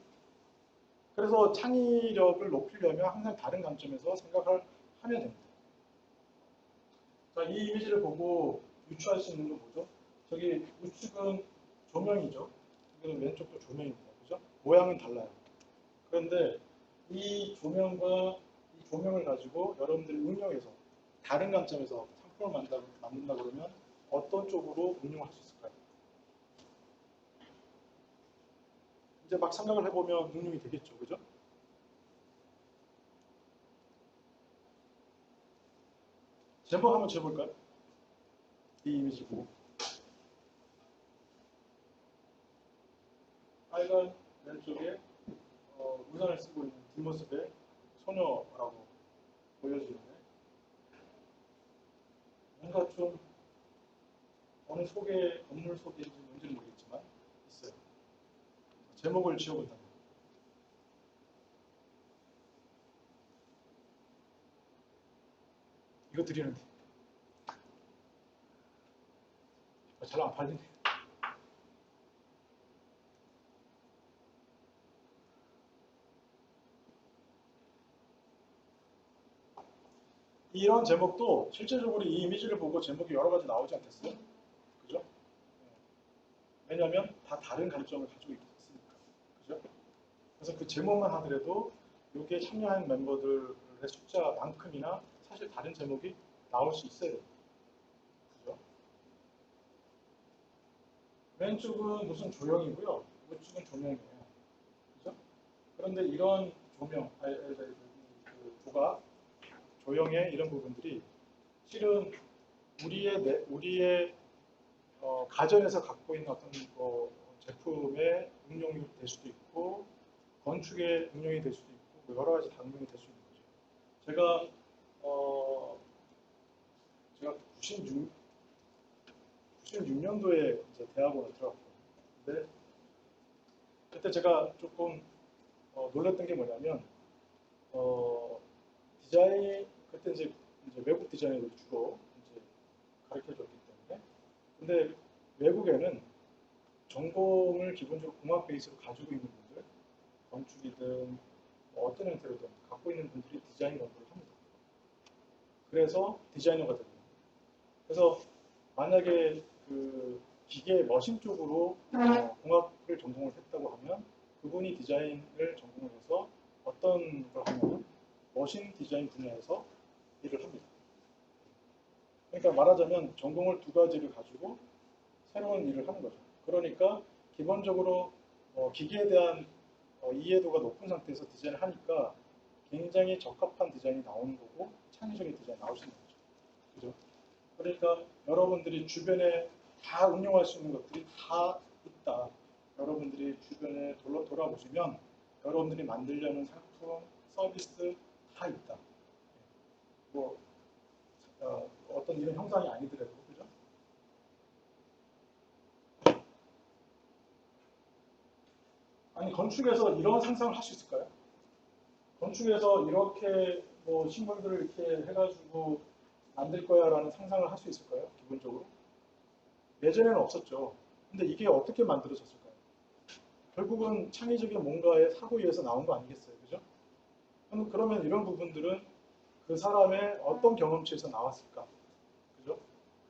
그래서 창의력을 높이려면 항상 다른 관점에서 생각을 하면 됩니다. 자, 이 이미지를 보고 유추할 수 있는 건 뭐죠? 저기 우측은 조명이죠. 여기는 왼쪽도 조명입니다. 그죠? 모양은 달라요. 그런데 이 조명과 이 조명을 가지고 여러분들이 응용해서 다른 관점에서 상품을 만든다 그러면 어떤 쪽으로 응용할 수 있을까요? 이제 막 생각을 해보면 응용이 되겠죠. 그죠? 제목 한번 재볼까요? 이 이미지 보고. 빨간 왼쪽에 우산을 쓰고 있는 뒷모습의 소녀라고 보여지는데, 뭔가 좀 어느 건물 속인지 뭔지는 모르겠지만 있어요. 제목을 지어본다면 이거 드리는데 잘 안 팔리네. 이런 제목도 실제적으로 이 이미지를 보고 제목이 여러 가지 나오지 않겠어요? 그죠? 왜냐하면 다 다른 관점을 가지고 있으니까. 그죠? 그래서 그 제목만 하더라도 여기에 참여한 멤버들의 숫자만큼이나 사실 다른 제목이 나올 수 있어요. 그죠? 왼쪽은 무슨 조형이고요. 우측은 조명이에요. 그죠? 그런데 이런 조명, 그 조각, 조형의 이런 부분들이 실은 우리의 가정에서 갖고 있는 어떤 제품의 응용이 될 수도 있고 건축의 응용이 될 수도 있고 여러 가지 다 응용이 될 수 있는 거죠. 제가 96년도에 이제 대학원을 들어갔거든요. 근데 그때 제가 조금 놀랐던 게 뭐냐면 디자인 그때 이제 외국 디자인을 주로 이제 가르쳐줬기 때문에, 근데 외국에는 전공을 기본적으로 공학 베이스로 가지고 있는 분들, 건축이든 뭐 어떤 형태로든 갖고 있는 분들이 디자인 공부를 합니다. 그래서 디자이너가 됩니다. 그래서 만약에 그 기계 머신 쪽으로 공학을 전공을 했다고 하면 그분이 디자인을 전공을 해서 어떤 걸 하냐면 머신 디자인 분야에서 일을 합니다. 그러니까 말하자면 전공을 두 가지를 가지고 새로운 일을 하는 거죠. 그러니까 기본적으로 기기에 대한 이해도가 높은 상태에서 디자인을 하니까 굉장히 적합한 디자인이 나오는 거고 창의적인 디자인이 나올 수 있는 거죠. 그죠? 그러니까 여러분들이 주변에 다 응용할 수 있는 것들이 다 있다. 여러분들이 주변에 돌아보시면 여러분들이 만들려는 상품, 서비스 다 있다. 뭐 어떤 이런 형상이 아니더라도, 그죠? 아니 건축에서 이런 상상을 할 수 있을까요? 건축에서 이렇게 뭐 식물들을 이렇게 해가지고 만들 거야라는 상상을 할 수 있을까요? 기본적으로 예전에는 없었죠. 근데 이게 어떻게 만들어졌을까요? 결국은 창의적인 뭔가의 사고에서 나온 거 아니겠어요, 그죠? 그러면 이런 부분들은 그 사람의 어떤 경험치에서 나왔을까, 그죠?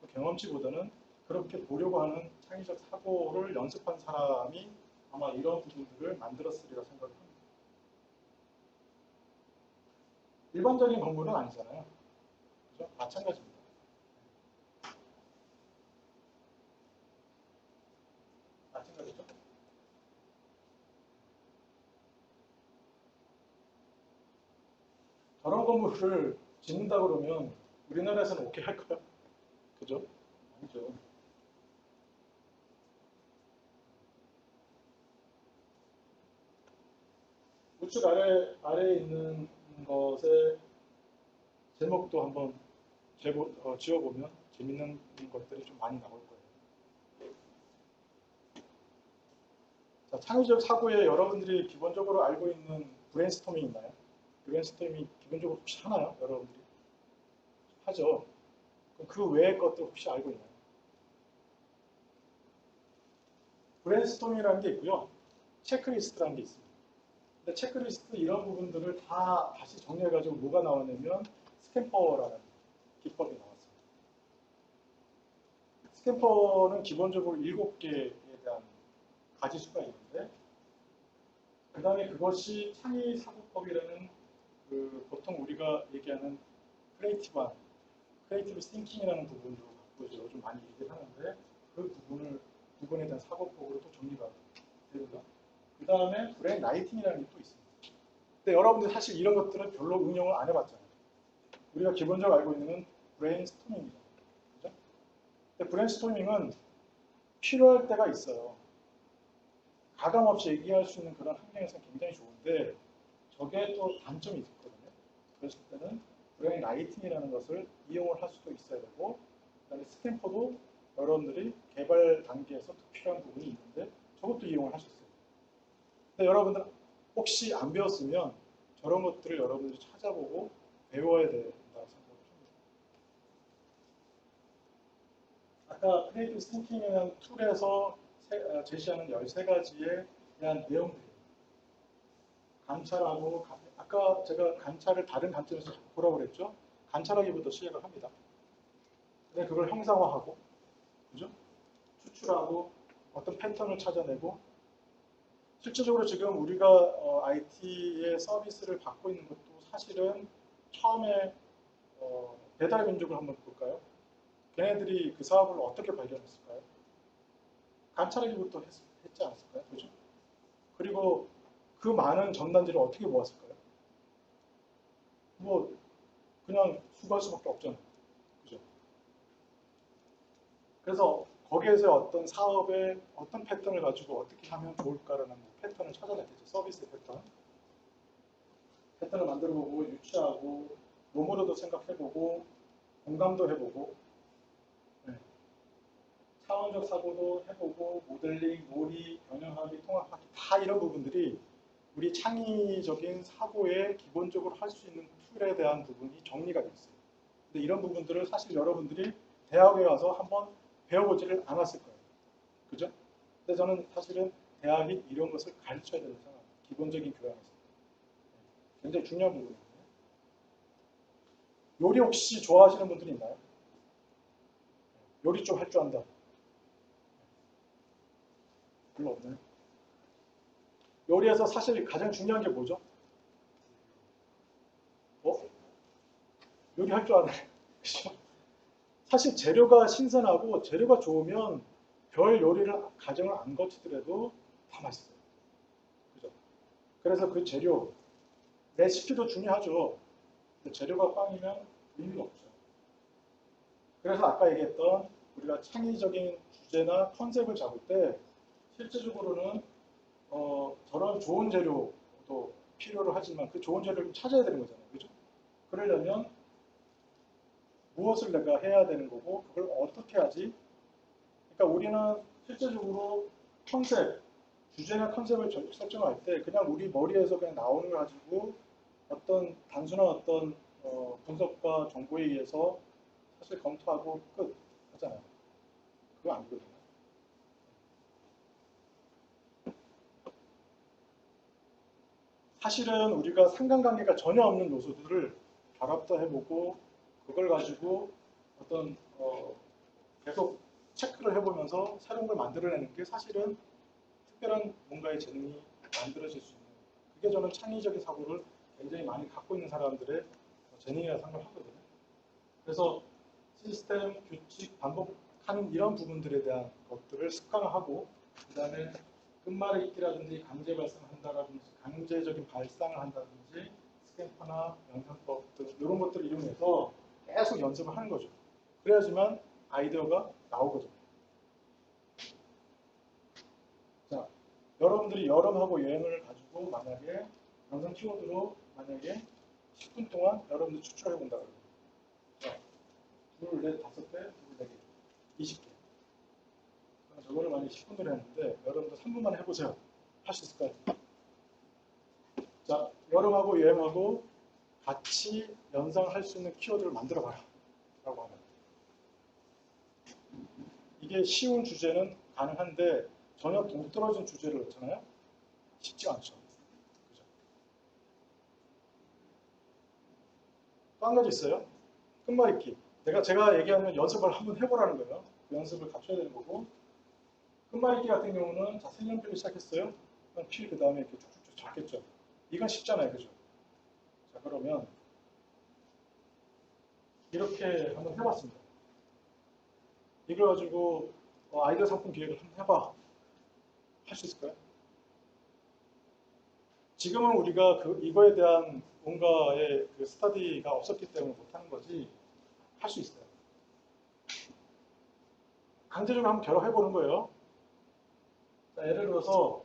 그 경험치보다는 그렇게 보려고 하는 창의적 사고를 연습한 사람이 아마 이런 부분들을 만들었으리라 생각을 합니다. 일반적인 건물은 아니잖아요. 그죠? 마찬가지입니다. 마찬가지죠. 저런 건물을 짓는다 그러면 우리나라에서는 오케이 할까요? 그죠? 아니죠. 우측 아래에 있는 것의 제목도 한번 지어보면 재밌는 것들이 좀 많이 나올 거예요. 자, 창의적 사고에 여러분들이 기본적으로 알고 있는 브레인스토밍 있나요? 브레인스토밍 기본적으로 혹시 하나요? 여러분들이? 하죠. 그럼 그 외의 것도 혹시 알고 있나요? 브레인스토밍이라는 게 있고요. 체크리스트라는 게 있습니다. 근데 체크리스트 이런 부분들을 다 다시 정리해가지고 뭐가 나왔냐면 스캠퍼라는 기법이 나왔습니다. 스캠퍼는 기본적으로 7개에 대한 가지수가 있는데 그 다음에 그것이 창의 사고법이라는 보통 우리가 얘기하는 크리에이티브 싱킹이라는 부분으로 갖고 요즘 많이 얘기를 하는데 그 부분에 대한 사고법으로 또 정리가 됩니다. 그 다음에 브레인 라이팅이라는 게 또 있습니다. 근데 여러분들 사실 이런 것들은 별로 응용을 안 해봤잖아요. 우리가 기본적으로 알고 있는 건 브레인스토밍입니다. 그죠? 근데 브레인스토밍은 필요할 때가 있어요. 가감 없이 얘기할 수 있는 그런 환경에서는 굉장히 좋은데 저게 또 단점이 있거든요. 그랬을 때는 브레인 라이팅이라는 것을 이용을 할 수도 있어야 되고 그다음에 스탬퍼도 여러분들이 개발 단계에서 더 필요한 부분이 있는데 저것도 이용을 할 수 있어요. 근데 여러분들 혹시 안 배웠으면 저런 것들을 여러분들이 찾아보고 배워야 된다고 생각을 합니다. 아까 크리에이티브 싱킹이라는 툴에서 제시하는 13가지에 대한 내용들이 관찰하고 아까 제가 관찰을 다른 관점에서 보라고 그랬죠. 관찰하기부터 시작을 합니다. 근데 그걸 형상화하고 그죠? 추출하고 어떤 패턴을 찾아내고 실질적으로 지금 우리가 IT의 서비스를 받고 있는 것도 사실은 처음에 배달의 민족을 한번 볼까요? 걔네들이 그 사업을 어떻게 발견했을까요? 관찰하기부터 했지 않았을까요? 그죠? 그리고 그 많은 전단지를 어떻게 모았을까요? 뭐 그냥 수거할 수밖에 없잖아요. 그죠? 그래서 거기에서 어떤 사업의 어떤 패턴을 가지고 어떻게 하면 좋을까라는 패턴을 찾아냈겠죠. 서비스 패턴을 만들어보고 유추하고 몸으로도 생각해보고 공감도 해보고 네. 차원적 사고도 해보고 모델링, 놀이, 변형하기, 통합하기 다 이런 부분들이 우리 창의적인 사고에 기본적으로 할 수 있는 툴에 대한 부분이 정리가 되어 있어요. 근데 이런 부분들을 사실 여러분들이 대학에 가서 한번 배워보지를 않았을 거예요. 그죠? 근데 저는 사실은 대학이 이런 것을 가르쳐야 된다고 생각합니다. 기본적인 교양에서. 굉장히 중요한 부분이거든요. 요리 혹시 좋아하시는 분들이 있나요? 요리 좀 할 줄 안다. 별로 없나요? 요리에서 사실 가장 중요한 게 뭐죠? 요리 할 줄 알아요. 사실 재료가 신선하고 재료가 좋으면 별 요리를 가정을 안 거치더라도 다 맛있어요. 그죠? 그래서 그 재료, 레시피도 중요하죠. 근데 재료가 빵이면 의미가 없죠. 그래서 아까 얘기했던 우리가 창의적인 주제나 컨셉을 잡을 때 실제적으로는 저런 좋은 재료도 필요로 하지만 그 좋은 재료를 찾아야 되는 거잖아요. 그죠? 그러려면 무엇을 내가 해야 되는 거고 그걸 어떻게 하지? 그러니까 우리는 실제적으로 주제나 컨셉을 설정할 때 그냥 우리 머리에서 그냥 나오는 걸 가지고 어떤 단순한 어떤 분석과 정보에 의해서 사실 검토하고 끝 하잖아요. 그거 아니거든요. 사실은 우리가 상관관계가 전혀 없는 요소들을 결합도 해보고 그걸 가지고 어떤 계속 체크를 해보면서 새로운 걸 만들어내는 게 사실은 특별한 뭔가의 재능이 만들어질 수 있는 그게 저는 창의적인 사고를 굉장히 많이 갖고 있는 사람들의 재능이라고 생각을 하거든요. 그래서 시스템, 규칙, 반복하는 이런 부분들에 대한 것들을 습관화하고 그 다음에 끝말잇기라든지 강제 발생한다라든지 강제적인 발상을 한다든지 스탬퍼나 영상법 등 이런 것들을 이용해서 계속 연습을 하는 거죠. 그래야지만 아이디어가 나오거든요. 자, 여러분들이 여름하고 여행을 가지고 만약에 영상 키워드로 만약에 10분 동안 여러분들 추출해 본다 그러면 자, 둘, 넷, 다섯 개, 둘, 네 개, 20개. 저거를 만약에 10분을 했는데 여러분들 3분만 해보세요. 할 수 있을까요? 자, 여름하고 여행하고 같이 연상할 수 있는 키워드를 만들어 봐라 라고 하면 이게 쉬운 주제는 가능한데 전혀 동떨어진 주제를 넣잖아요. 쉽지가 않죠. 그죠? 또 한 가지 있어요. 끝말잇기. 제가 얘기하면 연습을 한번 해보라는 거예요. 그 연습을 갖춰야 되는 거고 끝말잇기 같은 경우는 자, 색연필로 시작했어요. 필 그 다음에 이렇게 쭉쭉쭉 적겠죠. 이건 쉽잖아요. 그죠? 자, 그러면 이렇게 한번 해봤습니다. 이걸 가지고 아이디어 상품 기획을 한번 해봐. 할 수 있을까요? 지금은 우리가 이거에 대한 뭔가의 그 스터디가 없었기 때문에 못하는 거지 할 수 있어요. 강제적으로 한번 결합해보는 거예요. 자, 예를 들어서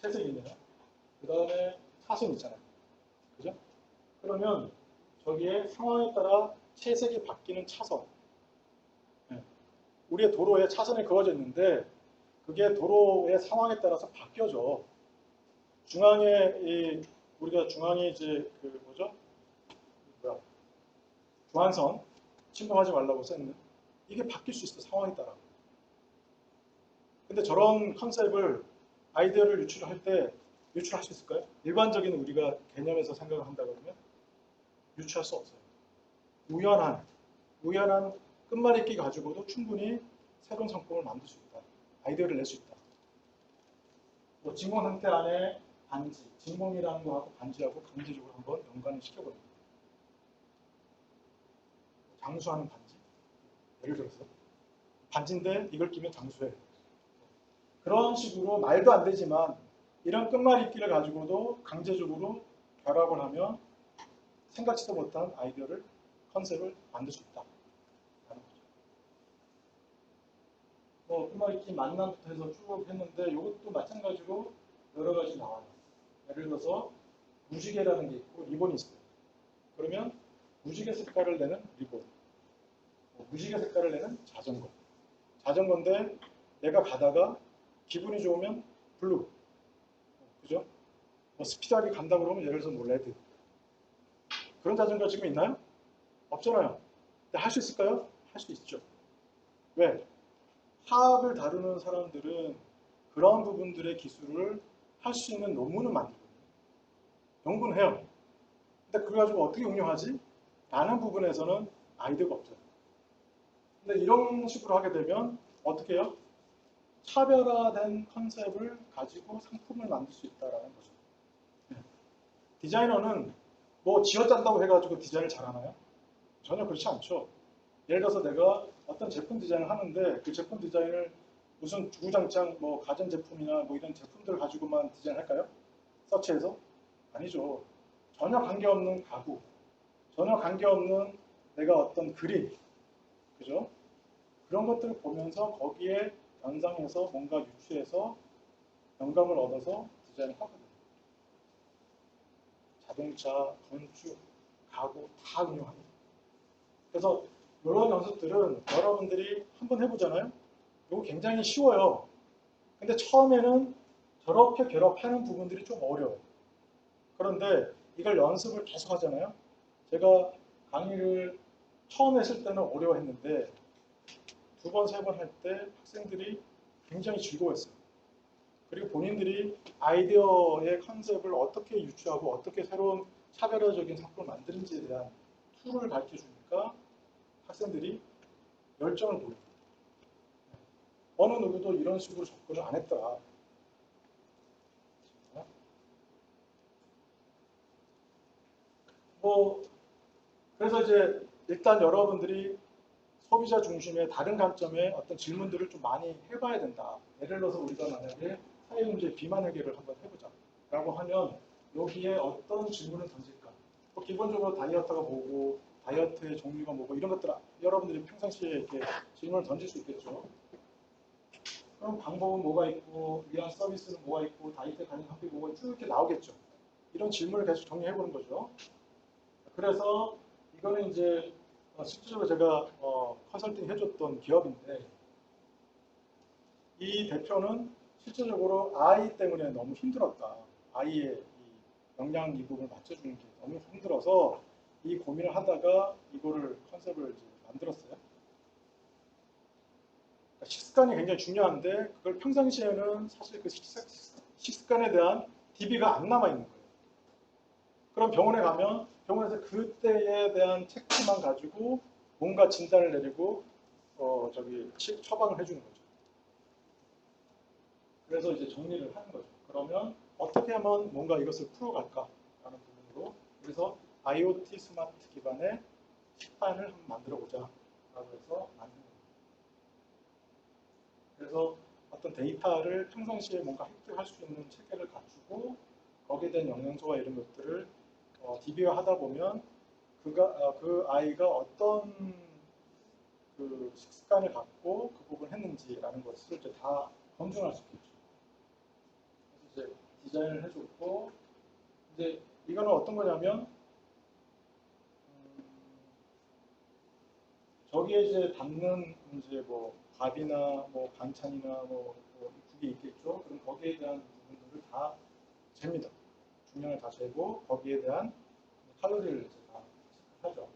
채색이네요. 그 다음에 사선 있잖아요. 그죠? 그러면 저기에 상황에 따라 채색이 바뀌는 차선. 네. 우리의 도로에 차선이 그어져 있는데 그게 도로의 상황에 따라서 바뀌어져. 중앙에 우리가 중앙에 이제 그 뭐죠? 중앙선 침범하지 말라고 써있는 이게 바뀔 수 있어 상황에 따라. 근데 저런 컨셉을 아이디어를 유출할 때 유출할 수 있을까요? 일반적인 우리가 개념에서 생각을 한다 그러면 유출할 수 없어요. 우연한 끝말잇기 가지고도 충분히 새로운 상품을 만들 수 있다. 아이디어를 낼 수 있다. 뭐 진공 상태 안에 반지, 진공이라는 거하고 반지하고 강제적으로 한번 연관을 시켜버립니다. 장수하는 반지. 예를 들어서 반지인데 이걸 끼면 장수해. 그런 식으로 말도 안 되지만 이런 끝말잇기를 가지고도 강제적으로 결합을 하면 생각지도 못한 아이디어를, 컨셉을 만들 수 있다. 뭐 끝말잇기 만남부터 해서 쭉 했는데 이것도 마찬가지로 여러 가지 나와요. 예를 들어서 무지개라는 게 있고 리본이 있어요. 그러면 무지개 색깔을 내는 리본, 무지개 색깔을 내는 자전거. 자전거인데 내가 가다가 기분이 좋으면 블루, 그죠? 뭐 스피드하게 간다 그러면 예를 들어서 뭐 레드. 그런 자전거 지금 있나요? 없잖아요. 근데 할 수 있을까요? 할 수 있죠. 왜? 화학을 다루는 사람들은 그런 부분들의 기술을 할 수 있는 논문을 만들거든요. 연구는 해요. 근데 그걸 가지고 어떻게 응용하지? 라는 부분에서는 아이디어가 없어요. 근데 이런 식으로 하게 되면 어떻게 해요? 차별화된 컨셉을 가지고 상품을 만들 수 있다는 거죠. 디자이너는 뭐 쥐어짠다고 해가지고 디자인을 잘하나요? 전혀 그렇지 않죠. 예를 들어서 내가 어떤 제품 디자인을 하는데 그 제품 디자인을 무슨 주구장창 뭐 가전제품이나 뭐 이런 제품들을 가지고만 디자인할까요? 서치해서? 아니죠. 전혀 관계없는 가구, 전혀 관계없는 내가 어떤 그림, 그죠? 그런 것들을 보면서 거기에 연상해서 뭔가 유추해서 영감을 얻어서 디자인을 하거든요. 자동차, 건축, 가구 다 응용합니다. 그래서 이런 연습들은 여러분들이 한번 해보잖아요. 이거 굉장히 쉬워요. 근데 처음에는 저렇게 결합하는 부분들이 좀 어려워요. 그런데 이걸 연습을 계속 하잖아요. 제가 강의를 처음 했을 때는 어려워했는데 두 번, 세 번 할 때 학생들이 굉장히 즐거워했어요. 그리고 본인들이 아이디어의 컨셉을 어떻게 유추하고 어떻게 새로운 차별화적인 상품을 만드는지에 대한 툴을 가르쳐주니까 학생들이 열정을 보입니다. 어느 누구도 이런 식으로 접근을 안 했더라. 그래서 이제 일단 여러분들이 소비자 중심의 다른 관점의 어떤 질문들을 좀 많이 해봐야 된다. 예를 들어서 우리가 만약에 사회문제 비만 해결을 한번 해보자 라고 하면 여기에 어떤 질문을 던질까? 뭐 기본적으로 다이어트가 뭐고 다이어트의 종류가 뭐고 이런 것들 여러분들이 평상시에 이렇게 질문을 던질 수 있겠죠. 그럼 방법은 뭐가 있고, 위한 서비스는 뭐가 있고, 다이어트 가능 합계 뭐가 쭉 이렇게 나오겠죠. 이런 질문을 계속 정리해 보는 거죠. 그래서 이거는 이제 실질적으로 제가 컨설팅 해줬던 기업인데, 이 대표는 실질적으로 아이 때문에 너무 힘들었다. 아이의 이 영양 이 부분을 맞춰주는 게 너무 힘들어서 이 고민을 하다가 이거를 컨셉을 이제 만들었어요. 그러니까 식습관이 굉장히 중요한데 그걸 평상시에는 사실 그 식습관에 대한 DB가 안 남아 있는 거예요. 그럼 병원에 가면 병원에서 그때에 대한 체크만 가지고 뭔가 진단을 내리고 처방을 해주는 거죠. 그래서 이제 정리를 하는 거죠. 그러면 어떻게 하면 뭔가 이것을 풀어갈까라는 부분으로 그래서 IoT 스마트 기반의 식판을 한번 만들어보자 라고 해서 만든 거예요. 그래서 어떤 데이터를 평상시에 뭔가 획득할 수 있는 체계를 갖추고 거기에 대한 영양소와 이런 것들을 DB화 하다 보면 그 아이가 어떤 그 식습관을 갖고 그 부분을 했는지라는 것을 이제 다 검증할 수 있겠죠. 그래서 이제 디자인을 해줬고 이제 이거는 어떤 거냐면 저기에 이제 담는 이제 뭐 밥이나 뭐 반찬이나 뭐 국이 있겠죠. 그럼 거기에 대한 부분들을 다 잽니다. 중량을 다 재고 거기에 대한 칼로리를 이제 다 체크하죠.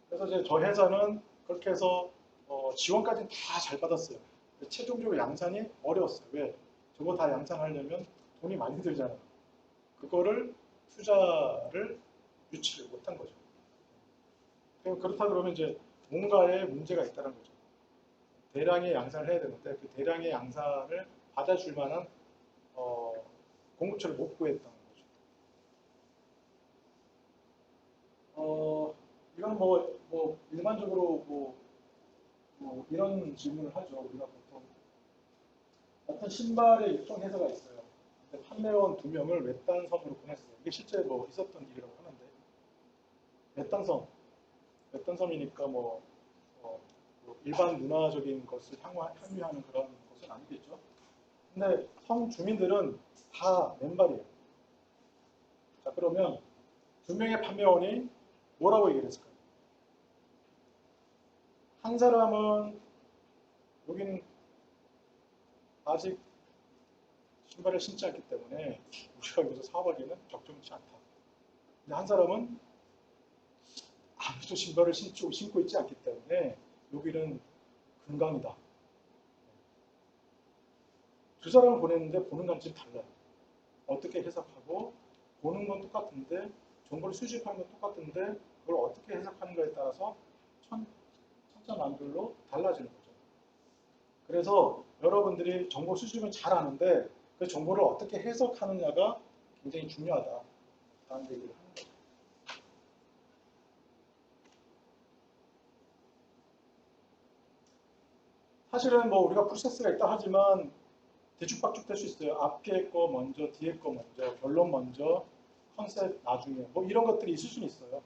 그래서 이제 저 회사는 그렇게 해서 지원까지는 다 잘 받았어요. 최종적으로 양산이 어려웠어요. 왜? 저거 다 양산하려면 돈이 많이 들잖아요. 그거를 투자를 유치를 못한 거죠. 그렇다 그러면 이제 뭔가에 문제가 있다는 거죠. 대량의 양산을 해야 되는데 그 대량의 양산을 받아줄 만한 공급처를 못 구했다는 거죠. 이건 뭐 일반적으로 뭐 이런 질문을 하죠. 우리가 보통 어떤 신발의 유통회사가 있어요. 근데 판매원 2명을 외딴섬으로 보냈어요. 이게 실제 뭐 있었던 일이라고 하는데 외딴섬이니까 뭐 일반 문화적인 것을 향유하는 그런 것은 아니겠죠. 근데 섬 주민들은 다 맨발이에요. 자, 그러면 2명의 판매원이 뭐라고 얘기를 했을까요? 한 사람은 여기는 아직 신발을 신지 않기 때문에 우리가 여기서 사업하기는 적절치 않다. 근데 한 사람은 아무도 신발을 신고 있지 않기 때문에 여기는 금강이다. 두 사람을 보냈는데 보는 관점이 달라요. 어떻게 해석하고 보는 건 똑같은데 정보를 수집하는 건 똑같은데 그걸 어떻게 해석하는가에 따라서 천차만별로 달라지는 거죠. 그래서 여러분들이 정보 수집은 잘 아는데 그 정보를 어떻게 해석하느냐가 굉장히 중요하다라는 얘기를 하는 거죠. 사실은 뭐 우리가 프로세스가 있다 하지만 뒤죽박죽 될 수 있어요. 앞에 거 먼저, 뒤에 거 먼저, 결론 먼저, 컨셉 나중에 뭐 이런 것들이 있을 수는 있어요.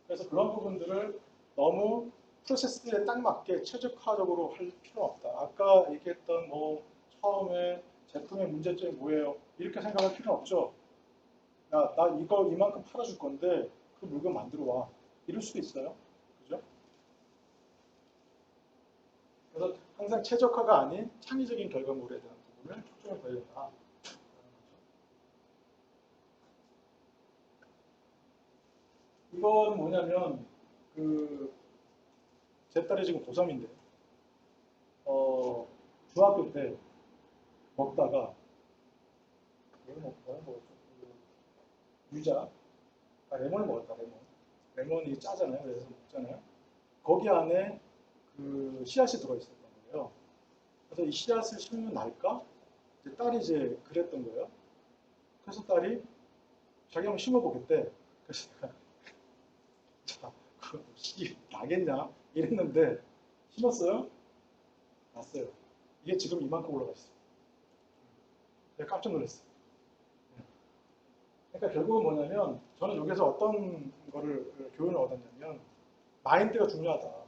그래서 그런 부분들을 너무 프로세스에 딱 맞게 최적화적으로 할 필요는 없다. 아까 얘기했던 뭐 처음에 제품의 문제점이 뭐예요? 이렇게 생각할 필요는 없죠. 야, 나 이거 이만큼 팔아줄 건데 그 물건 만들어 와. 이럴 수도 있어요. 그죠? 그래서 항상 최적화가 아닌 창의적인 결과물에 대한 부분을 초점을 둬야 된다. 이건 뭐냐면 제 딸이 지금 고3인데 중학교 때 먹다가 유자 레몬을 먹었다. 레몬이 짜잖아요. 그래서 먹잖아요. 거기 안에 그 씨앗이 들어있었던 거예요. 그래서 이 씨앗을 심으면 날까? 딸이 이제 그랬던 거예요. 그래서 딸이 자기 한번 심어보겠대. 그래서 제가 자, 그 씨 나겠냐? 이랬는데 심었어요? 났어요. 이게 지금 이만큼 올라가 있어요. 내가 깜짝 놀랐어요. 그러니까 결국은 뭐냐면 저는 여기서 어떤 거를 교훈을 얻었냐면 마인드가 중요하다.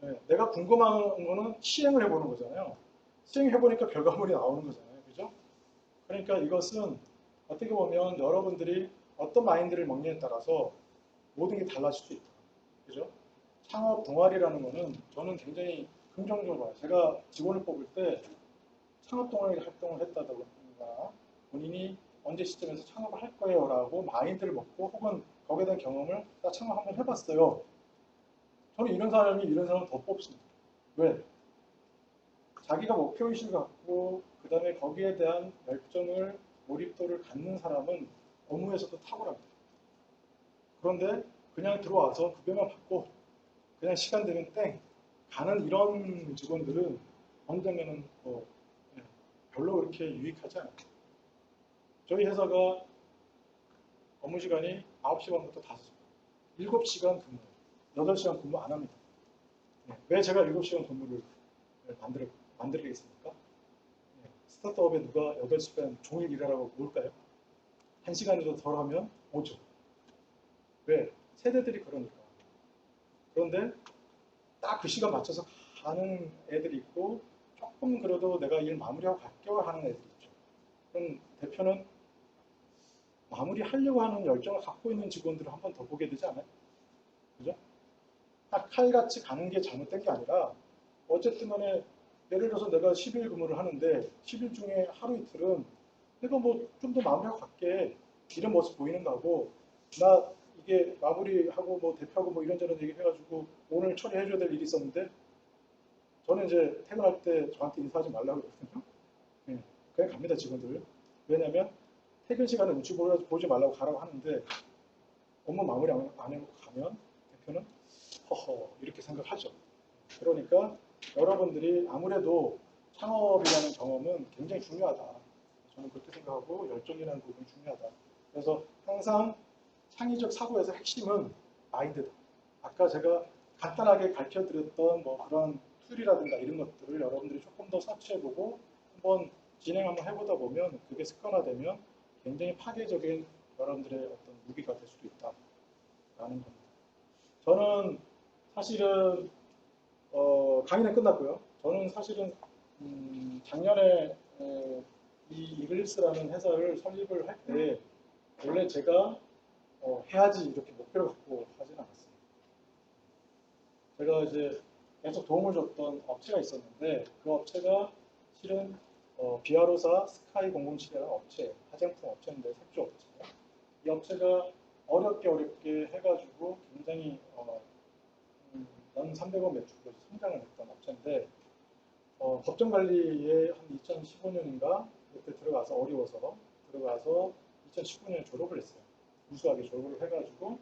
네, 내가 궁금한 거는 시행을 해보는 거잖아요. 시행해보니까 결과물이 나오는 거잖아요. 그죠? 그러니까 이것은 어떻게 보면 여러분들이 어떤 마인드를 먹느냐에 따라서 모든 게 달라질 수 있다. 그죠? 창업 동아리라는 거는 저는 굉장히 긍정적으로 봐요. 제가 직원을 뽑을 때 창업 동아리 활동을 했다던가 본인이 언제 시점에서 창업을 할 거예요 라고 마인드를 먹고 혹은 거기에 대한 경험을 나 창업 한번 해봤어요. 저는 이런 사람이 이런 사람을 더 뽑습니다. 왜? 자기가 목표의식을 갖고 그 다음에 거기에 대한 열정을 몰입도를 갖는 사람은 업무에서도 탁월합니다. 그런데 그냥 들어와서 급여만 받고 그냥 시간 되면 땡 가는 이런 직원들은 어느 장면은 뭐 별로 그렇게 유익하지 않아요. 저희 회사가 업무 시간이 9시 반부터 5시 반, 7시간 근무, 8시간 근무 안 합니다. 왜 제가 7시간 근무를 만들겠습니까? 스타트업에 누가 8시간 종일 일하라고 뭘까요? 1시간이라도 덜 하면 오죠. 왜? 세대들이 그러니까. 그런데 딱 그 시간 맞춰서 가는 애들이 있고 조금 그래도 내가 일 마무리하고 갈게요 하는 애들이 있죠. 그럼 대표는 마무리하려고 하는 열정을 갖고 있는 직원들을 한 번 더 보게 되지 않아요? 그죠? 칼같이 가는 게 잘못된 게 아니라 어쨌든 간에 예를 들어서 내가 10일 근무를 하는데 10일 중에 하루 이틀은 내가 뭐 좀 더 마무리하고 갈게 이런 모습 보이는 거고 나 이게 마무리하고 뭐 대표하고 뭐 이런저런 얘기 해가지고 오늘 처리해줘야 될 일이 있었는데 저는 이제 퇴근할 때 저한테 인사하지 말라고 그러거든요. 그냥 갑니다 직원들. 왜냐면 퇴근 시간에 눈치 보지 말라고 가라고 하는데 업무 마무리 안 해놓고 가면 대표는 허허 이렇게 생각하죠. 그러니까 여러분들이 아무래도 창업이라는 경험은 굉장히 중요하다. 저는 그렇게 생각하고 열정이라는 부분이 중요하다. 그래서 항상 창의적 사고에서 핵심은 마인드다. 아까 제가 간단하게 가르쳐드렸던 뭐 그런 툴이라든가 이런 것들을 여러분들이 조금 더 서치해보고 한번 진행 한번 해보다 보면 그게 습관화되면 굉장히 파괴적인 여러분들의 어떤 무기가 될 수도 있다라는 겁니다. 저는 사실은 강의는 끝났고요. 저는 사실은 작년에 이 이글립스라는 회사를 설립을 할 때 원래 제가 해야지 이렇게 목표를 갖고 하진 않았어요. 제가 이제 계속 도움을 줬던 업체가 있었는데 그 업체가 실은 비아로사 스카이 007이라는 업체, 화장품 업체인데 색조 업체예요. 이 업체가 어렵게 해가지고 굉장히 연 300억 매출로 성장을 했던 업체인데 법정 관리에 한 2015년인가 그때 들어가서 어려워서 들어가서 2019년에 졸업을 했어요. 우수하게 졸업을 해가지고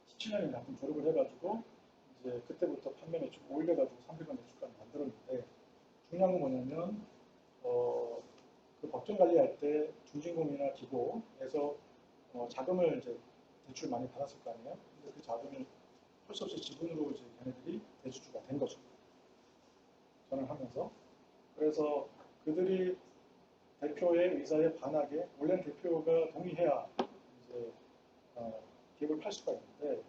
17년인가 한번 졸업을 해가지고 이제 그때부터 판매 매출 올려가지고 300억 매출까지 만들었는데 중요한 건 뭐냐면 그 법정 관리할 때 중진금이나 기고에서 자금을 이제 대출 많이 받았을 거 아니에요. 근데 그 자금을 할 수 없이 지분으로 이제 걔네들이 대주주가 된 거죠. 저는 하면서. 그래서 그들이 대표의 의사에 반하게 원래는 대표가 동의해야 이제 기업을 팔 수가 있는데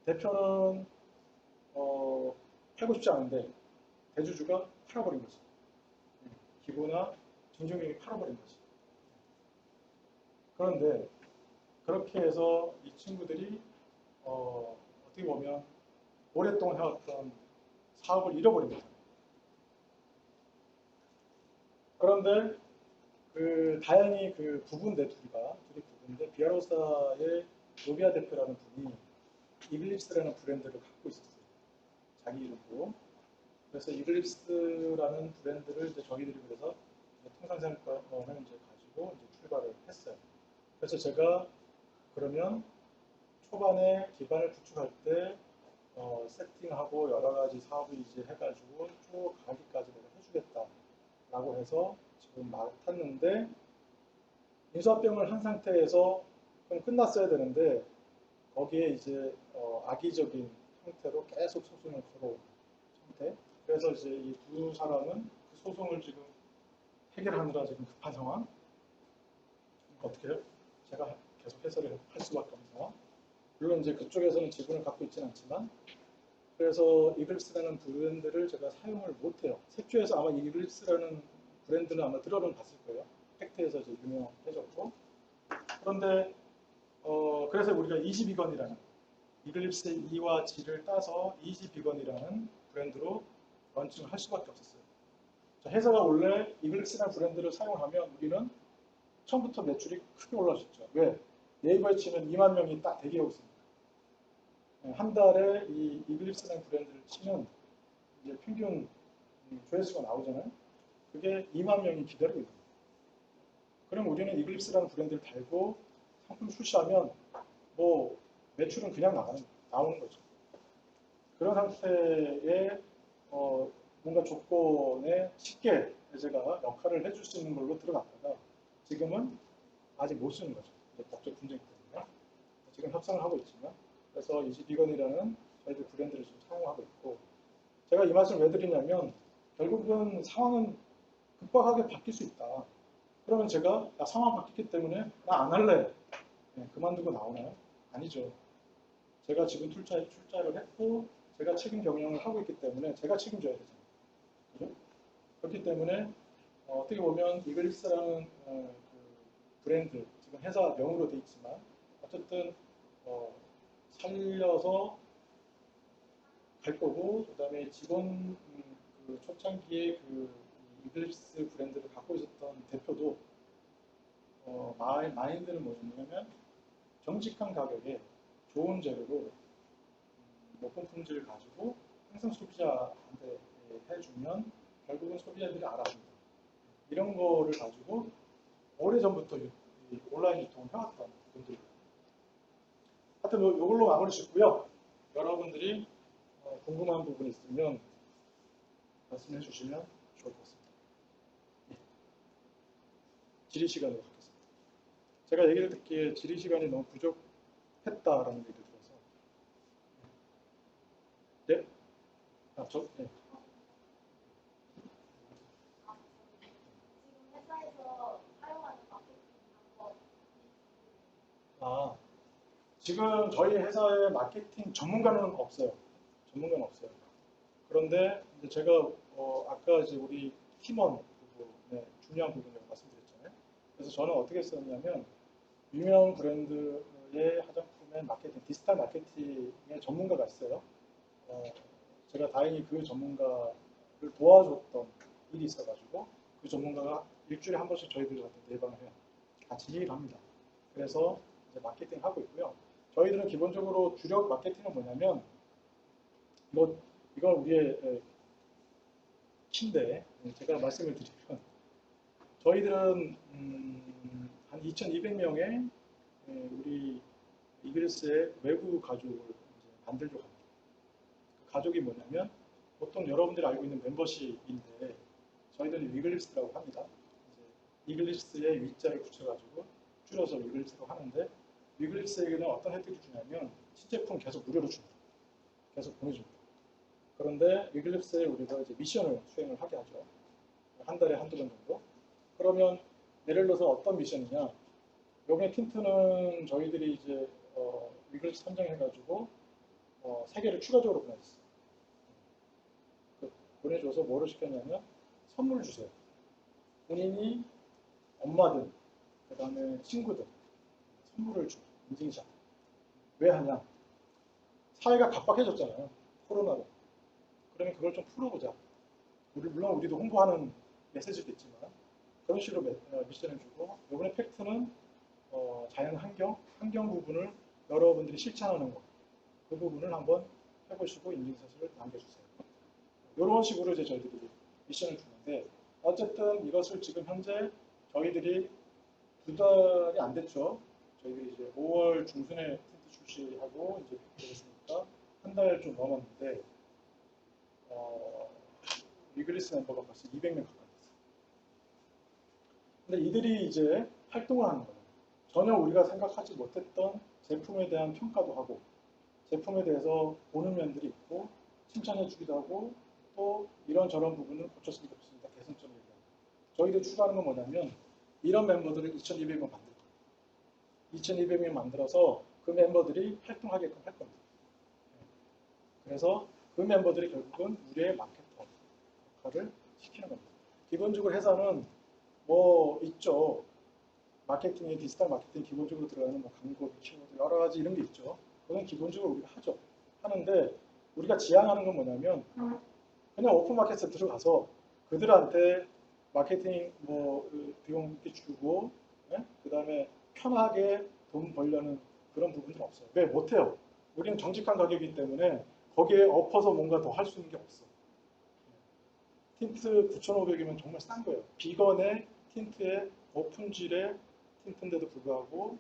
대표는 팔고 싶지 않은데 대주주가 팔아버린 거지. 기부나 중증형이 팔아버린 거지. 그런데 그렇게 해서 이 친구들이 어떻게 보면 오랫동안 해왔던 사업을 잃어버린 거죠. 그런데 다행히 그 부부인데 둘이 부부인데 비아로사의 노비아 대표라는 분이 이글립스라는 브랜드를 갖고 있었어요. 자기 이름으로. 그래서 이글립스라는 브랜드를 이제 저희들이 그래서 통상생활권을 이제 가지고 이제 출발을 했어요. 그래서 제가 그러면 초반에 기반을 구축할 때 세팅하고 여러 가지 사업을 이제 해가지고 쭉 가기까지 내가 해주겠다라고 해서 지금 맡았는데 인수합병을 한 상태에서 그럼 끝났어야 되는데 거기에 이제 악의적인 형태로 계속 소송을 걸어온 상태. 그래서 이제 이 두 사람은 그 소송을 지금 해결하느라 지금 급한 상황. 어떻게 해요? 제가 계속 해설을 할 수밖에 없는 상황. 물론 이제 그쪽에서는 지분을 갖고 있지는 않지만, 그래서 이글립스라는 브랜드를 제가 사용을 못해요. 색조에서 아마 이글립스라는 브랜드는 아마 들어는 봤을 거예요. 팩트에서 이제 유명해졌고. 그런데 그래서 우리가 이지비건이라는 이글립스의 E와 G를 따서 이지비건이라는 브랜드로 런칭을 할 수밖에 없었어요. 자, 회사가 원래 이글립스라는 브랜드를 사용하면 우리는 처음부터 매출이 크게 올라섰죠. 왜? 네이버에 치면 2만 명이 딱 대기하고 있습니다. 한 달에 이 이글립스라는 브랜드를 치면 이제 평균 조회수가 나오잖아요. 그게 2만 명이 기다리고 있는 거예요. 그럼 우리는 이글립스라는 브랜드를 달고 상품 출시하면 뭐 매출은 그냥 나오는 거죠. 그런 상태에 뭔가 조건에 쉽게 제가 역할을 해줄 수 있는 걸로 들어갔다가 지금은 아직 못 쓰는 거죠. 법적 분쟁 때문에. 지금 협상을 하고 있지만 그래서 이지비건이라는 저희들 브랜드를 지금 사용하고 있고 제가 이 말씀을 왜 드리냐면 결국은 상황은 급박하게 바뀔 수 있다. 그러면 제가 상황 바뀌기 때문에 나 안 할래. 그만두고 나오나요? 아니죠. 제가 지금 출자를 했고 제가 책임 경영을 하고 있기 때문에 제가 책임져야 되잖아요. 그죠? 그렇기 때문에 어떻게 보면 이글립스라는 그 브랜드, 지금 회사 명으로 돼 있지만 어쨌든 살려서 갈 거고 그다음에 직원 그 초창기에 그 이글립스 브랜드를 갖고 있었던 대표도 마인드는 뭐냐면 정직한 가격에 좋은 재료로 높은 품질을 가지고 항상 소비자한테 해주면 결국은 소비자들이 알아줍니다. 이런 거를 가지고 오래전부터 온라인 유통을 해왔던 분들이에요. 하여튼 이걸로 마무리 짓고요. 여러분들이 궁금한 부분이 있으면 말씀해 주시면 좋을 것 같습니다. 질의 시간으로 갖겠습니다. 제가 얘기를 듣기에 질의 시간이 너무 부족했다라는 얘기를 들어서 네? 네. 지금 저희 회사에 마케팅 전문가는 없어요. 전문가는 없어요. 그런데 이제 제가 아까 이제 우리 팀원 부분의 중요한 부분이라고 말씀드렸잖아요. 그래서 저는 어떻게 썼냐면 유명 브랜드의 화장품의 마케팅, 디지털 마케팅의 전문가가 있어요. 제가 다행히 그 전문가를 도와줬던 일이 있어가지고 그 전문가가 일주일에 한 번씩 저희들한테 내방을 해요. 같이 얘기를 합니다. 그래서 이제 마케팅을 하고 있고요. 저희들은 기본적으로 주력 마케팅은 뭐냐면 이건 우리의 키인데 제가 말씀을 드리면 저희들은 한 2,200명의 우리 이글스의 외부 가족을 만들려고 합니다. 그 가족이 뭐냐면 보통 여러분들이 알고 있는 멤버십인데 저희들은 위글립스라고 합니다. 이글립스의 위자를 붙여가지고 줄여서 위글립스라고 하는데 위글립스에게는 어떤 혜택이 주냐면 신제품 계속 무료로 줍니다. 계속 보내줍니다. 그런데 위글립스에 우리가 이제 미션을 수행을 하게 하죠. 한 달에 한두 번 정도. 그러면 예를 들어서 어떤 미션이냐. 요번에 틴트는 저희들이 이제 위글립스 선정해가지고 3개를 추가적으로 보내줬어요. 보내줘서 뭐를 시켰냐면 선물을 주세요. 본인이 엄마든 그 다음에 친구든 선물을 줘. 인증샷. 왜 하냐. 사회가 각박해졌잖아요. 코로나로. 그러면 그걸 좀 풀어보자. 물론 우리도 홍보하는 메시지도 있지만 그런 식으로 미션을 주고 이번에 팩트는 자연 환경 부분을 여러분들이 실천하는 것. 그 부분을 한번 해보시고 인증샷을 남겨주세요. 이런 식으로 이제 저희들이 미션을 주는데 어쨌든 이것을 지금 현재 저희들이 2달이 안 됐죠. 저희들이 이제 5월 중순에 틴트 출시하고 이제 됐으니까 한 달 좀 넘었는데 위글리스 멤버가 벌써 200명 가까이 됐어요. 근데 이들이 이제 활동을 하는 거예요. 전혀 우리가 생각하지 못했던 제품에 대한 평가도 하고 제품에 대해서 보는 면들이 있고 칭찬해 주기도 하고 또 이런저런 부분을 고쳤으면 좋겠습니다. 개선점을 얘기하고 저희들 추구하는 건 뭐냐면 이런 멤버들을 2,200명 만들 거예요. 2,200명 만들어서 그 멤버들이 활동하게끔 할 겁니다. 그래서 그 멤버들이 결국은 우리의 마케터 역할을 시키는 겁니다. 기본적으로 회사는 뭐 있죠. 마케팅에 디지털 마케팅 기본적으로 들어가는 뭐 광고, 키워드 여러 가지 이런 게 있죠. 그건 기본적으로 우리가 하죠. 하는데 우리가 지향하는 건 뭐냐면 그냥 오픈마켓에 들어가서 그들한테 마케팅 뭐 비용 이렇게 주고 그 다음에 편하게 돈 벌려는 그런 부분들은 없어요. 왜? 못해요. 우리는 정직한 가격이기 때문에 거기에 엎어서 뭔가 더 할 수 있는 게 없어. 틴트 9,500이면 정말 싼 거예요. 비건의 틴트의 오픈질의 틴트인데도 불구하고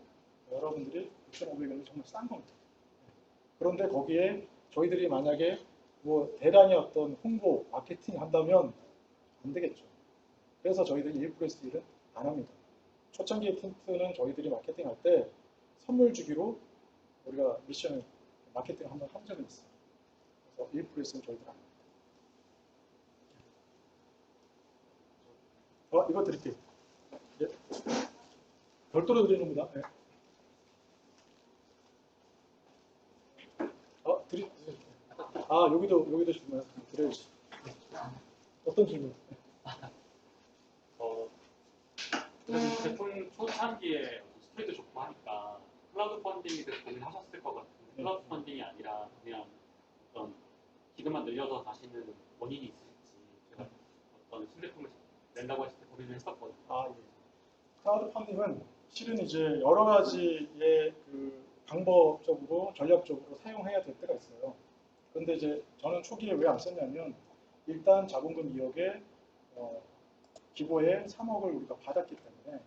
여러분들이 9,500원이 정말 싼 겁니다. 그런데 거기에 저희들이 만약에 뭐 대량의 어떤 홍보, 마케팅 한다면 안 되겠죠. 그래서 저희들이 1%에서 1은 안 합니다. 초창기 틴트는 저희들이 마케팅 할 때 선물 주기로 우리가 미션을 마케팅 한번 한 적이 있어요. 그래서 1%에서는 저희들 안 합니다. 이거 드릴게요. 예. 별도로 드리는 겁니다. 예. 여기도 질문 드려야지. 어떤 질문? 그래서 제품 초창기에 스토리도 좋고 하니까 클라우드 펀딩에 대해서 고민하셨을 것 같은데 클라우드 펀딩이 아니라 그냥 어떤 기금만 늘려서 가시는 원인이 있으실지 제가 어떤 신제품을 낸다고 했을 때 고민을 했었거든요. 예. 클라우드 펀딩은 실은 이제 여러 가지의 그 방법적으로 전략적으로 사용해야 될 때가 있어요. 그런데 이제 저는 초기에 왜 안 썼냐면 일단 자본금 2억에 기부에 3억을 우리가 받았기 때문에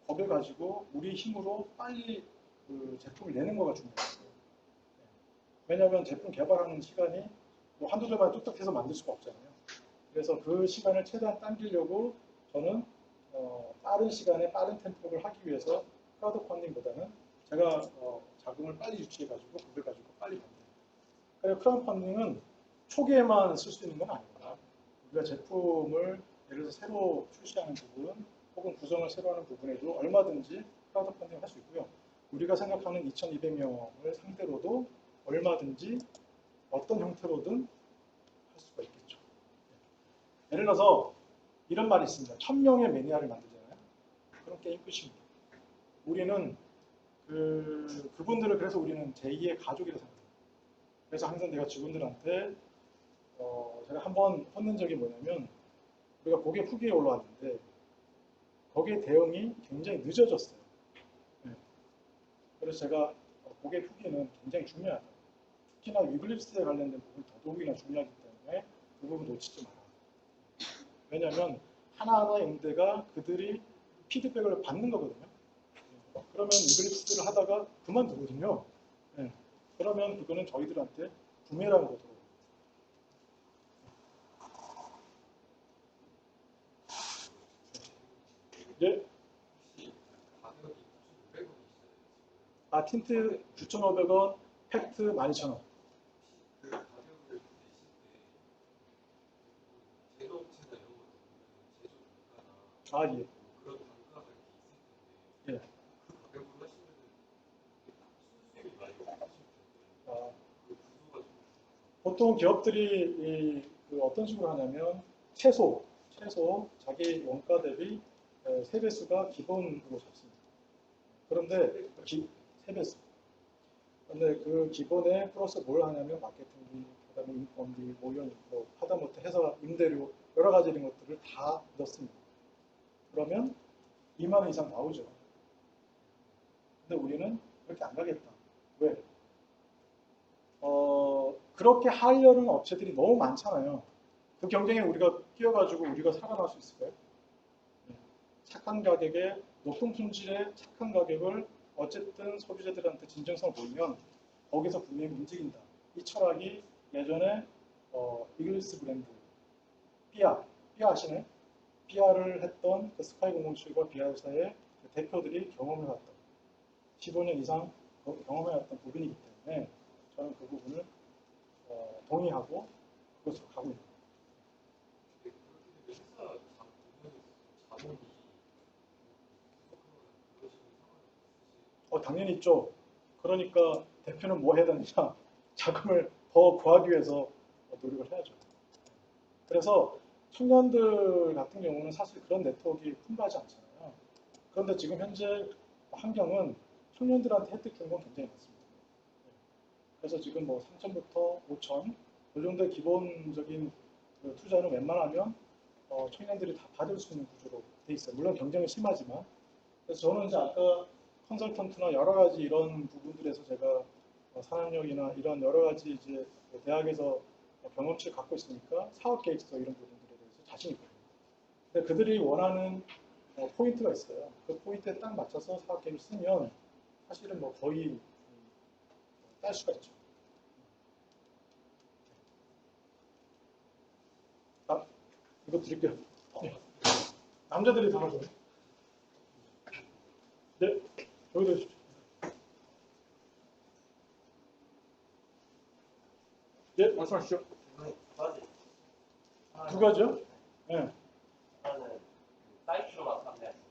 거기를 가지고 우리 힘으로 빨리 그 제품을 내는 거가 중요했어요. 왜냐하면 제품 개발하는 시간이 뭐 한두 달만 뚝딱 해서 만들 수가 없잖아요. 그래서 그 시간을 최대한 당기려고 저는 빠른 시간에 빠른 템포를 하기 위해서 크라우드 펀딩보다는 제가 자금을 빨리 유치해가지고 그걸 가지고 빨리 만듭니다. 그리고 크라우드 펀딩은 초기에만 쓸 수 있는 건 아닙니다. 우리가 제품을 예를 들어서 새로 출시하는 부분 혹은 구성을 새로 하는 부분에도 얼마든지 크라우드 펀딩을 할 수 있고요. 우리가 생각하는 2,200명을 상대로도 얼마든지 어떤 형태로든 할 수가 있겠죠. 예를 들어서 이런 말이 있습니다. 1,000명의 매니아를 만들잖아요. 그럼 게임 끝입니다. 우리는 그분들을 그래서 우리는 제2의 가족이라고 생각합니다. 그래서 항상 내가 직원들한테 제가 한번 혼낸 적이 뭐냐면 우리가 고객 후기에 올라왔는데 거기에 대응이 굉장히 늦어졌어요. 네. 그래서 제가 고객 후기는 굉장히 중요하다. 특히나 위글립스에 관련된 부분이 더더욱이나 중요하기 때문에 그 부분 놓치지 마라. 왜냐하면 하나하나의 응대가 그들이 피드백을 받는 거거든요. 그러면 위글립스를 하다가 그만두거든요. 네. 그러면 그거는 저희들한테 부메랑으로 들어옵니다. 네. 틴트 9,500원, 팩트 12,000원. 예. 예. 보통 기업들이 어떤 식으로 하냐면 최소 자기 원가 대비 3배수가 기본으로 잡습니다. 그런데 3배수. 근데 그 기본에 플러스 뭘 하냐면 마케팅비, 그다음에 인건비, 뭐 하다못해 회사 임대료 여러 가지 이런 것들을 다 넣습니다. 그러면 2만 원 이상 나오죠. 근데 우리는 그렇게 안 가겠다. 왜? 그렇게 하려는 업체들이 너무 많잖아요. 그 경쟁에 우리가 끼어가지고 우리가 살아날 수 있을까요? 착한 가격에 높은 품질의 착한 가격을 어쨌든 소비자들한테 진정성을 보이면 거기서 분명히 움직인다. 이 철학이 예전에 이글스 브랜드 삐아 아시나요? 삐아를 했던 그 스카이 007과 삐아사의 그 대표들이 경험을 했던 15년 이상 경험해왔던 부분이기 때문에 저는 그 부분을 동의하고 그것으로 가고 있습니다. 당연히 있죠. 그러니까 대표는 뭐 해야 되느냐? 자금을 더 구하기 위해서 노력을 해야죠. 그래서 청년들 같은 경우는 사실 그런 네트워크가 풍부하지 않잖아요. 그런데 지금 현재 환경은 청년들한테 혜택 주는 건 굉장히 많습니다. 그래서 지금 뭐 3천부터 5천 이 정도의 기본적인 그 투자는 웬만하면 청년들이 다 받을 수 있는 구조로 돼 있어요. 물론 경쟁은 심하지만. 그래서 저는 이제 아까 컨설턴트나 여러 가지 이런 부분들에서 제가 산업력이나 이런 여러 가지 이제 대학에서 경험치를 갖고 있으니까 사업 계획서 이런 부분들에 대해서 자신이 있거든요. 근데 그들이 원하는 포인트가 있어요. 그 포인트에 딱 맞춰서 사업 계획을 쓰면 사실은 뭐 거의 딸 수가 있죠. 아, 이거 드릴게요. 네. 남자들이 담아줘요. 네, 여기도 해주십시오. 네, 말씀하시죠. 두 가지요? 네. 하나는 사이트로만 판매하시는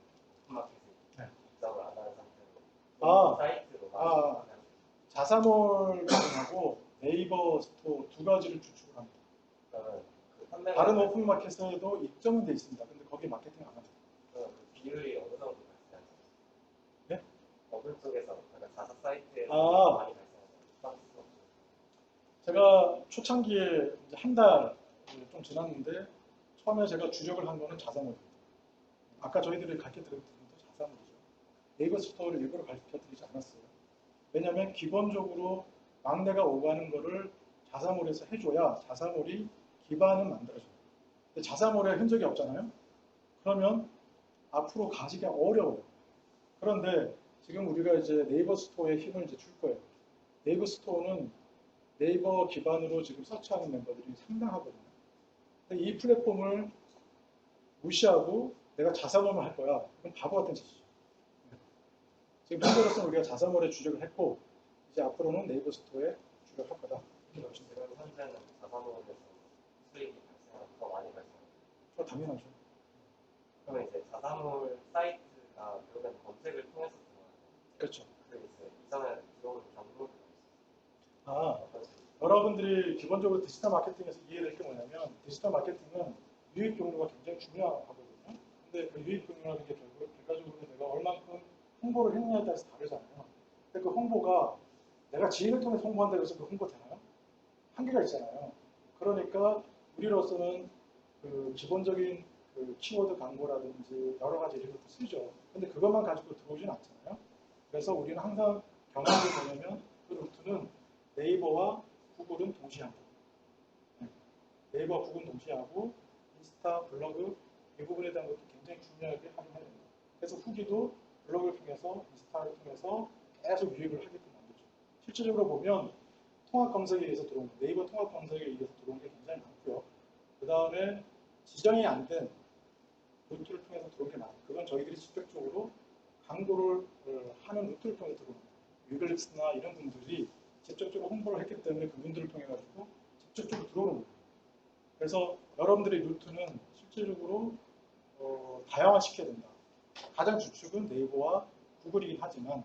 오픈마켓에 네. 입점을 안 하는 상태로 아, 사이트로만 아. 판매하시는 자사몰 가능하고 네이버 스토어 두 가지를 주축을 합니다. 그러면 그 판매가 다른 오픈마켓에도 입점은 돼 있습니다. 근데 거기 마케팅 안 합니다. 그 비율이 어느 정도 발생하죠? 네? 어느 쪽에서 그러니까 자사 사이트에서 아. 많이 발생하죠? 제가 초창기에 이제 한 달 좀 지났는데 처음에 제가 주력을 한 거는 자사몰입니다. 아까 저희들이 가르쳐드린 것도 자사몰이죠. 네이버 스토어를 일부러 가르쳐드리지 않았어요. 왜냐하면 기본적으로 막내가 오가는 거를 자사몰에서 해줘야 자사몰이 기반은 만들어져요. 근데 자사몰에 흔적이 없잖아요. 그러면 앞으로 가기가 어려워요. 그런데 지금 우리가 이제 네이버 스토어에 힘을 이제 줄 거예요. 네이버 스토어는 네이버 기반으로 지금 서치하는 멤버들이 상당하거든요. 근데 이 플랫폼을 무시하고 내가 자사몰만 할 거야. 그럼 바보 같은 짓이죠. 지금 현재로서는 우리가 자사몰에 주력을 했고 이제 앞으로는 네이버 스토어에 주력할 거다. 이렇게 보시면 돼요. 지금 현재는 자사몰에서 수익이 발생하고 더 많이 발생하죠. 당연하죠. 그러면 이제 자사몰 사이트가 결국엔 검색을 통해서 들어가요. 그렇죠. 그 이제 이전에 들어오는 경로를 아, 어떤 식으로 여러분들이 기본적으로 디지털 마케팅에서 이해될 게 뭐냐면 디지털 마케팅은 유입 경로가 굉장히 중요하거든요. 근데 그 유입 경로라는 게 결과적으로 내가 얼만큼 홍보를 했냐에 따라서 다르잖아요. 근데 그 홍보가 내가 지인을 통해서 홍보한다고 해서 그 홍보 되나요? 한계가 있잖아요. 그러니까 우리로서는 그 기본적인 그 키워드 광고라든지 여러 가지 이런 것도 쓰죠. 근데 그것만 가지고 들어오진 않잖아요. 그래서 우리는 항상 경험을 보려면 그 루트는 네이버와 구글은 동시에 합니다. 네이버와 구글은 동시에 하고 인스타, 블로그 이 부분에 대한 것도 굉장히 중요하게 활용해야 됩니다. 그래서 후기도 블로그를 통해서 인스타를 통해서 계속 유입을 하게끔 만들죠. 실질적으로 보면 통합 검색에 의해서 들어온 네이버 통합 검색에 의해서 들어온 게 굉장히 많고요. 그 다음에 지정이 안 된 루트를 통해서 들어온 게 많아요. 그건 저희들이 직접적으로 광고를 하는 루트를 통해서 들어온 거예요. 위글릭스나 이런 분들이 직접적으로 홍보를 했기 때문에 그분들을 통해 가지고 직접적으로 들어오는 거예요. 그래서 여러분들의 루트는 실질적으로 다양화시켜야 된다. 가장 주축은 네이버와 구글이긴 하지만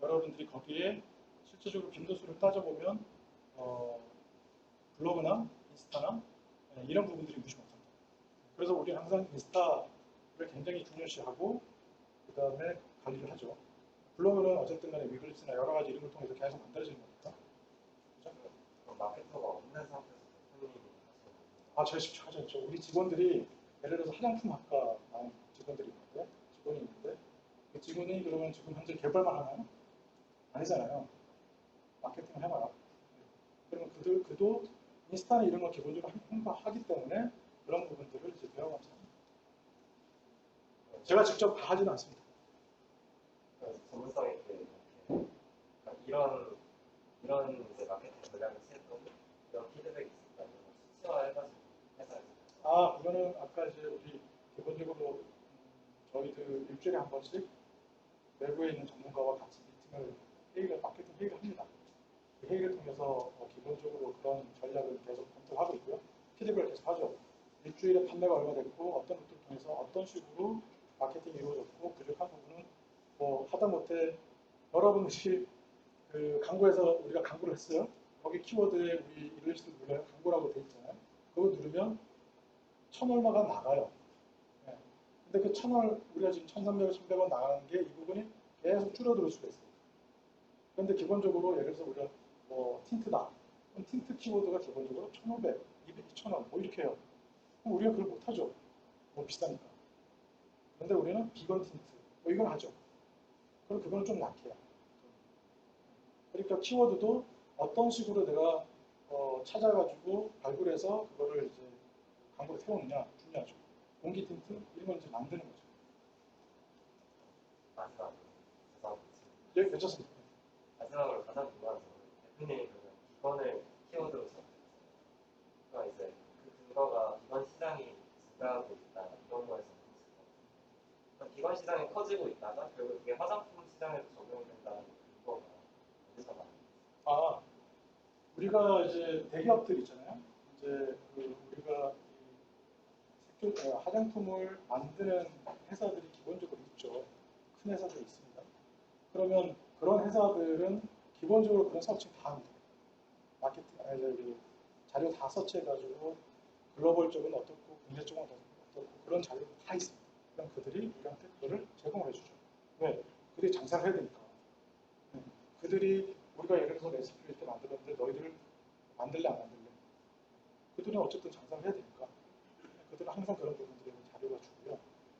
여러분들이 거기에 실질적으로 빈도수를 따져보면 블로그나 인스타나 이런 부분들이 무시 못합니다. 그래서 우리는 항상 인스타를 굉장히 중요시하고 그 다음에 관리를 하죠. 블로그는 어쨌든 간에 위글릭스나 여러 가지 이런 걸 통해서 계속 만들어지는 거니까. 그렇죠? 그럼 마케터가 없는 상태에서 대표님이 하시는 아, 제가 직접 하죠. 우리 직원들이 예를 들어서 화장품 학과 나온 직원들이 있는데 직원이 있는데 그 직원이 그러면 지금 현재 개발만 하나요? 아니잖아요. 마케팅을 해봐라. 그러면 그도 인스타나 이런 거 기본적으로 홍보하기 때문에 그런 부분들을 이제 배워가면서 합니다. 제가 직접 다 하지는 않습니다. 전문성 있게 이렇게 그러니까 이런 이제 마케팅 전략을 취했던 이런 피드백이 있었다면 수치화해가지고 회사에서 아, 그거는 아까 이제 우리 기본적으로 저희들 일주일에 한 번씩 외부에 있는 전문가와 같이 마케팅 회의를 합니다. 그 회의를 통해서 기본적으로 그런 전략을 계속 검토하고 있고요. 피드백을 계속 하죠. 일주일에 판매가 얼마 됐고 어떤 루트를 통해서 어떤 식으로 마케팅이 이루어졌고 부족한 부분은 뭐 하다못해 여러분들이 그 광고에서 우리가 광고를 했어요. 거기 키워드에 우리 이런 식으로 눌러요. 광고라고 돼 있잖아요. 그거 누르면 1,000얼마가 나가요. 네. 근데 그 1,000원, 우리가 지금 1,300원, 1,100원 나가는 게 이 부분이 계속 줄어들 수가 있어요. 그런데 기본적으로 예를 들어서 우리가 뭐 틴트다. 그럼 틴트 키워드가 기본적으로 1,500, 200, 2,000원 뭐 이렇게 해요. 그럼 우리가 그걸 못하죠. 너무 비싸니까. 그런데 우리는 비건 틴트 뭐 이건 하죠. 그럼 그거는 좀 약해요. 그러니까 키워드도 어떤 식으로 내가 찾아가지고 발굴해서 그거를 이제 광고를 세우느냐 중요하죠. 공기 틴트 이런 걸 이제 만드는 거죠. 마지막으로 죄송합니다. 예, 괜찮습니다. 마지막으로 가장 궁금한 점은 대표님이 그러면 비건을 키워드로 선택했어요. 그러니까 이제 그 근거가 비건 시장이 증가하고 있다 이런 거에서 그러니까 비건 시장이 커지고 있다가 결국 그게 화장품 시장에도 적용이 된다는 근거가 어디서 나와요? 아, 우리가 이제 대기업들 있잖아요. 이제 그 우리가 화장품을 만드는 회사들이 기본적으로 있죠. 큰 회사들이 있습니다. 그러면 그런 회사들은 기본적으로 그런 서칭 다 합니다. 마케팅, 그 자료 다 서치해가지고 글로벌적은 어떻고 국내적은 어떻고 그런 자료가 다 있습니다. 그럼 그들이 우리한테 그거를 제공을 해주죠. 왜? 그들이 장사를 해야 되니까. 그들이 우리가 예를 들어서 레시피를 이렇게 만들었는데 너희들 만들래 안 만들래? 그들은 어쨌든 장사를 해야 되니까. 그들은 항상 그런 부분들에 자료가 주고요.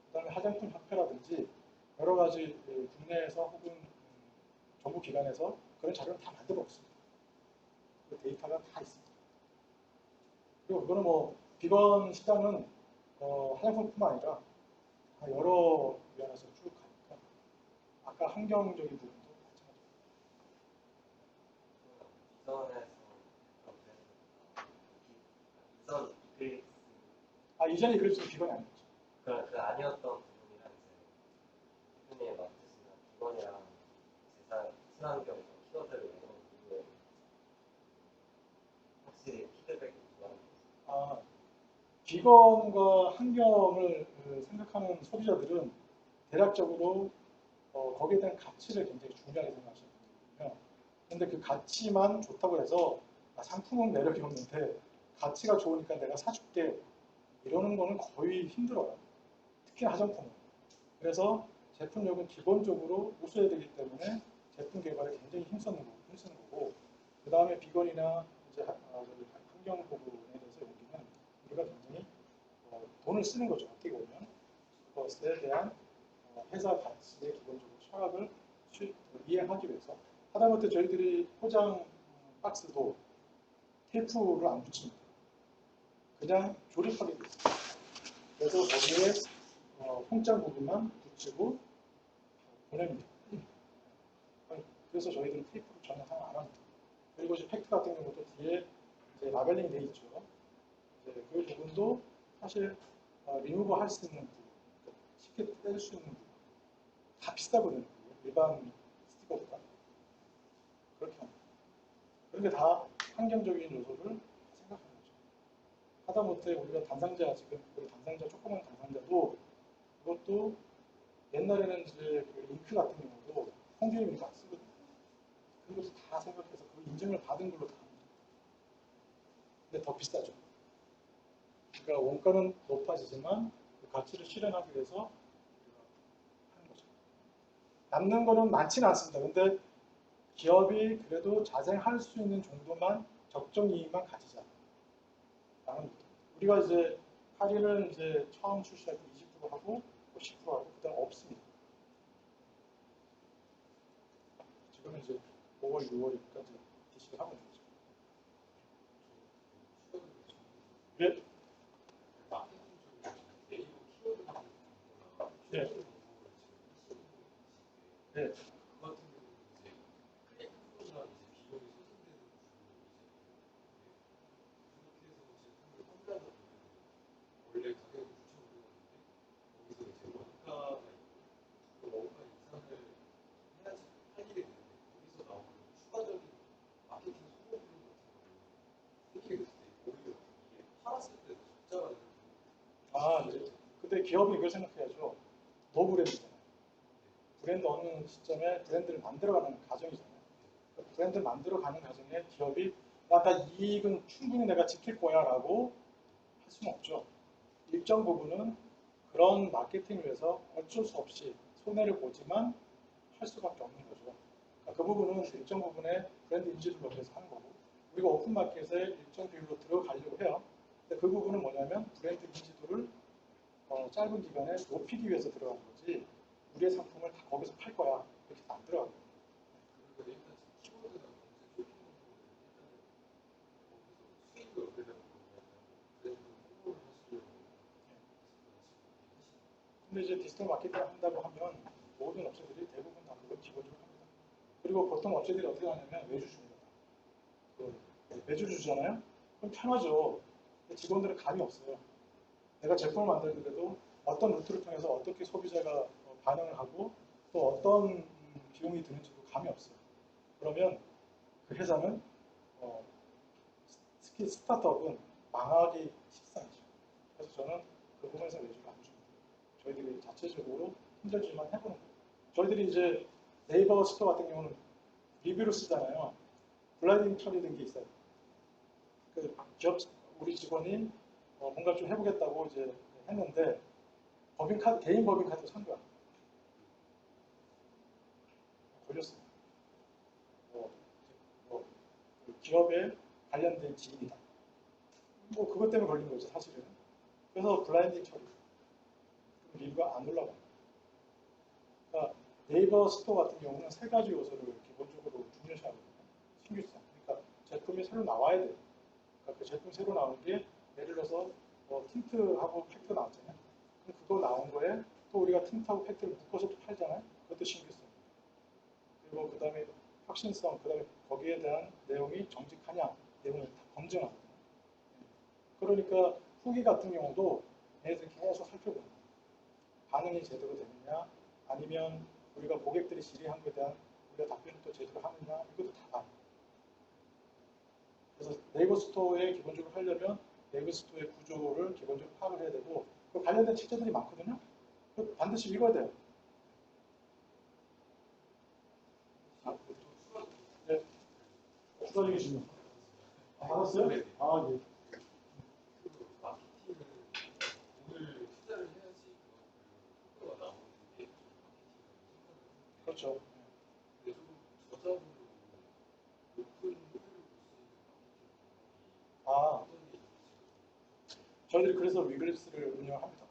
그 다음에 화장품 협회라든지 여러 가지 국내에서 혹은 정부 기관에서 그런 자료를 다 만들어 놓습니다. 그 데이터가 다 있습니다. 그리고 그거는 뭐 비건 시장은 화장품뿐만 아니라 여러 면에서 쭉 가니까 아까 환경적인 부분도 마찬가지입니다. 이전에서 이전 이글릭스 이전에 그랬을 때 비건이 아니었죠. 그 아니었던 부분이랑 이제 대표님이 맡으시는 비건이랑 제사 친환경 키워드를 내는 이후에 확실히 피드백이 좋아요. 비건과 환경을 생각하는 소비자들은 대략적으로 거기에 대한 가치를 굉장히 중요하게 생각하시는 분들이거든요. 그런데 그 가치만 좋다고 해서 상품은 매력이 없는데 가치가 좋으니까 내가 사줄게 이러는 거는 거의 힘들어요. 특히 화장품은. 그래서 제품력은 기본적으로 우수해야 되기 때문에 제품 개발에 굉장히 힘쓰는 거고 그 다음에 비건이나 이제 환경 부분에 대해서 여기는 우리가 굉장히 돈을 쓰는 거죠. 어떻게 보면 그것에 대한 회사 가치의 기본적으로 철학을 이해하기 위해서 하다못해 저희들이 포장 박스도 테이프를 안 붙입니다. 그냥 조립하게 되어 있습니다. 그래서 거기에 통장 부분만 붙이고 보냅니다. 그래서 저희들은 테이프를 전혀 사용 안 합니다. 그리고 이제 팩트 같은 경우도 뒤에 이제 라벨링 되어 있죠. 이제 그 부분도 사실 리무버 할 수 있는 부분, 쉽게 뗄 수 있는 부분 다 비싸거든요. 일반 스티커보다 그렇게 합니다. 그런 게 다 환경적인 요소를 생각하는 거죠. 하다못해 우리가 단상자 지금 그 단상자 조그만 단상자도 그것도 옛날에는 이제 그 잉크 같은 경우도 콩비임 잉크 안 쓰거든요. 그런 것도 다 생각해서 그 인증을 받은 걸로 다 합니다. 근데 더 비싸죠. 그러니까 원가는 높아지지만 그 가치를 실현하기 위해서 우리가 하는 거죠. 남는 거는 많지는 않습니다. 근데 기업이 그래도 자생할 수 있는 정도만 적정 이익만 가지자. 라는 거죠. 우리가 이제 할인은 이제 처음 출시할 때 20% 하고 10% 하고 그다음 없습니다. 지금은 이제 5월, 6월까지 DC를 하고 있는 거죠. 네. 네. 네. 이제 근데 기업이 이걸 생각해야죠. 노 브랜드잖아요. 브랜드 어느 시점에 브랜드를 만들어가는 과정이잖아요. 브랜드 만들어가는 과정에 기업이 나 이익은 충분히 내가 지킬 거야라고 할 수는 없죠. 일정 부분은 그런 마케팅을 위해서 어쩔 수 없이 손해를 보지만 할 수밖에 없는 거죠. 그러니까 그 부분은 일정 부분의 브랜드 인지도를 위해서 하는 거고 우리가 오픈마켓에 일정 비율로 들어가려고 해요. 근데 그 부분은 뭐냐면 브랜드 인지도를 짧은 기간에 높이기 위해서 들어가는 거지 우리의 상품을 다 거기서 팔 거야 이렇게 안 들어가요. 그리고 일단 키워드나 검색 쇼핑 거기서 수익을 얻으려고 그래도 홍보를 하시려고 근데 이제 디지털 마케팅 한다고 하면 모든 업체들이 대부분 다 그걸 기본적으로 합니다. 그리고 보통 업체들이 어떻게 하냐면 외주 줍니다. 외주 주잖아요? 그럼 편하죠. 근데 직원들은 감이 없어요. 내가 제품을 만드는데도 어떤 루트를 통해서 어떻게 소비자가 반응을 하고 또 어떤 비용이 드는지도 감이 없어요. 그러면 그 회사는 특히 스타트업은 망하기 십상이죠. 그래서 저는 그 부분에서 외주를 안 줍니다. 저희들이 자체적으로 힘들지만 해보는 거예요. 저희들이 이제 네이버 스토어 같은 경우는 리뷰를 쓰잖아요. 블라인딩 처리된 게 있어요. 그 기업 우리 직원이 뭔가 좀 해보겠다고 이제 했는데 법인카드 개인 법인카드 산 거야. 걸렸어요. 그 기업에 관련된 지인이다. 뭐 그것 때문에 걸린 거죠 사실은. 그래서 블라인딩 처리. 리뷰가 안 올라가요. 그러니까 네이버 스토어 같은 경우는 세 가지 요소를 기본적으로 중요시하거든요. 신규성. 그러니까 제품이 새로 나와야 돼요. 그러니까 그 제품 새로 나오는 게 예를 들어서 틴트하고 팩트 나왔잖아요. 그럼 그거 나온 거에 또 우리가 틴트하고 팩트를 묶어서 또 팔잖아요. 그것도 신규성. 그리고 그 다음에 혁신성, 그 다음에 거기에 대한 내용이 정직하냐 내용을 다 검증하거든요. 그러니까 후기 같은 경우도 얘네들이 계속 살펴보는 거예요. 반응이 제대로 되느냐 아니면 우리가 고객들이 질의한 것에 대한 우리가 답변을 또 제대로 하느냐 이것도 다 봐요. 그래서 네이버 스토어에 기본적으로 하려면 네이버 스토어의 구조를 기본적으로 파악을 해야 되고 그 관련된 책자들이 많거든요. 반드시 읽어야 돼요. 네. 추가적인 질문. 받았어요? 네. 아, 예. 그 마케팅을 돈을 투자를 해야지 그 효과가 나오는 게 마케팅이라고 생각을 하는데 그렇죠. 근데 조금 저자본으로 높은 효율을 볼 수 있는 마케팅 방법이 아, 어떤 게 있는지 저희들이 그래서 위글립스를 운영합니다.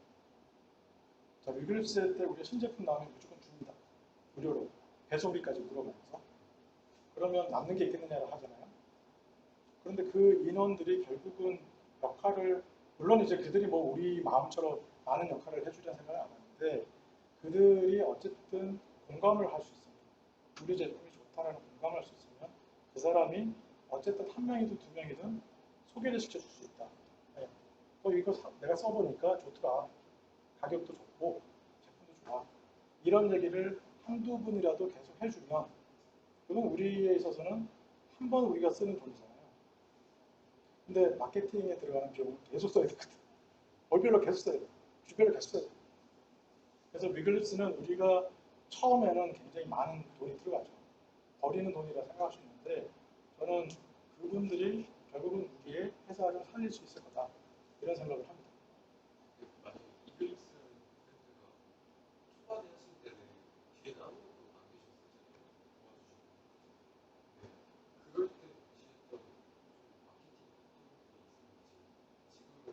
자, 위글립스 때 우리가 신제품 나오면 무조건 줍니다. 무료로. 배송비까지 물어가면서. 그러면 남는 게 있겠느냐를 하잖아요. 그런데 그 인원들이 결국은 역할을, 물론 이제 그들이 뭐 우리 마음처럼 많은 역할을 해주려는 생각은 안 하는데, 그들이 어쨌든 공감을 할 수 있습니다. 우리 제품이 좋다라는 공감을 할 수 있으면 그 사람이 어쨌든 한 명이든 두 명이든 소개를 시켜줄 수 있다. 네. 이거 내가 써보니까 좋더라. 가격도 좋고 제품도 좋아. 이런 얘기를 한두 분이라도 계속 해주면 그건 우리에 있어서는 한 번 우리가 쓰는 돈이잖아요. 근데 마케팅에 들어가는 비용은 계속 써야 되거든. 월별로 계속 써야 돼. 주별로 계속 써야 돼. 그래서 위글립스는 우리가 처음에는 굉장히 많은 돈이 들어가죠. 버리는 돈이라 생각할 수 있는데 저는 그분들이 결국은 우리의 회사를 살릴 수 있을 거다. 이런 생각을 합니다. 만약에 이글릭스라는 브랜드가 초반에 하실 때는 뒤에는 아무것도 안 계셨었잖아요. 도와주시고. 그럴 때 지냈던 마케팅 어떤 게 있었는지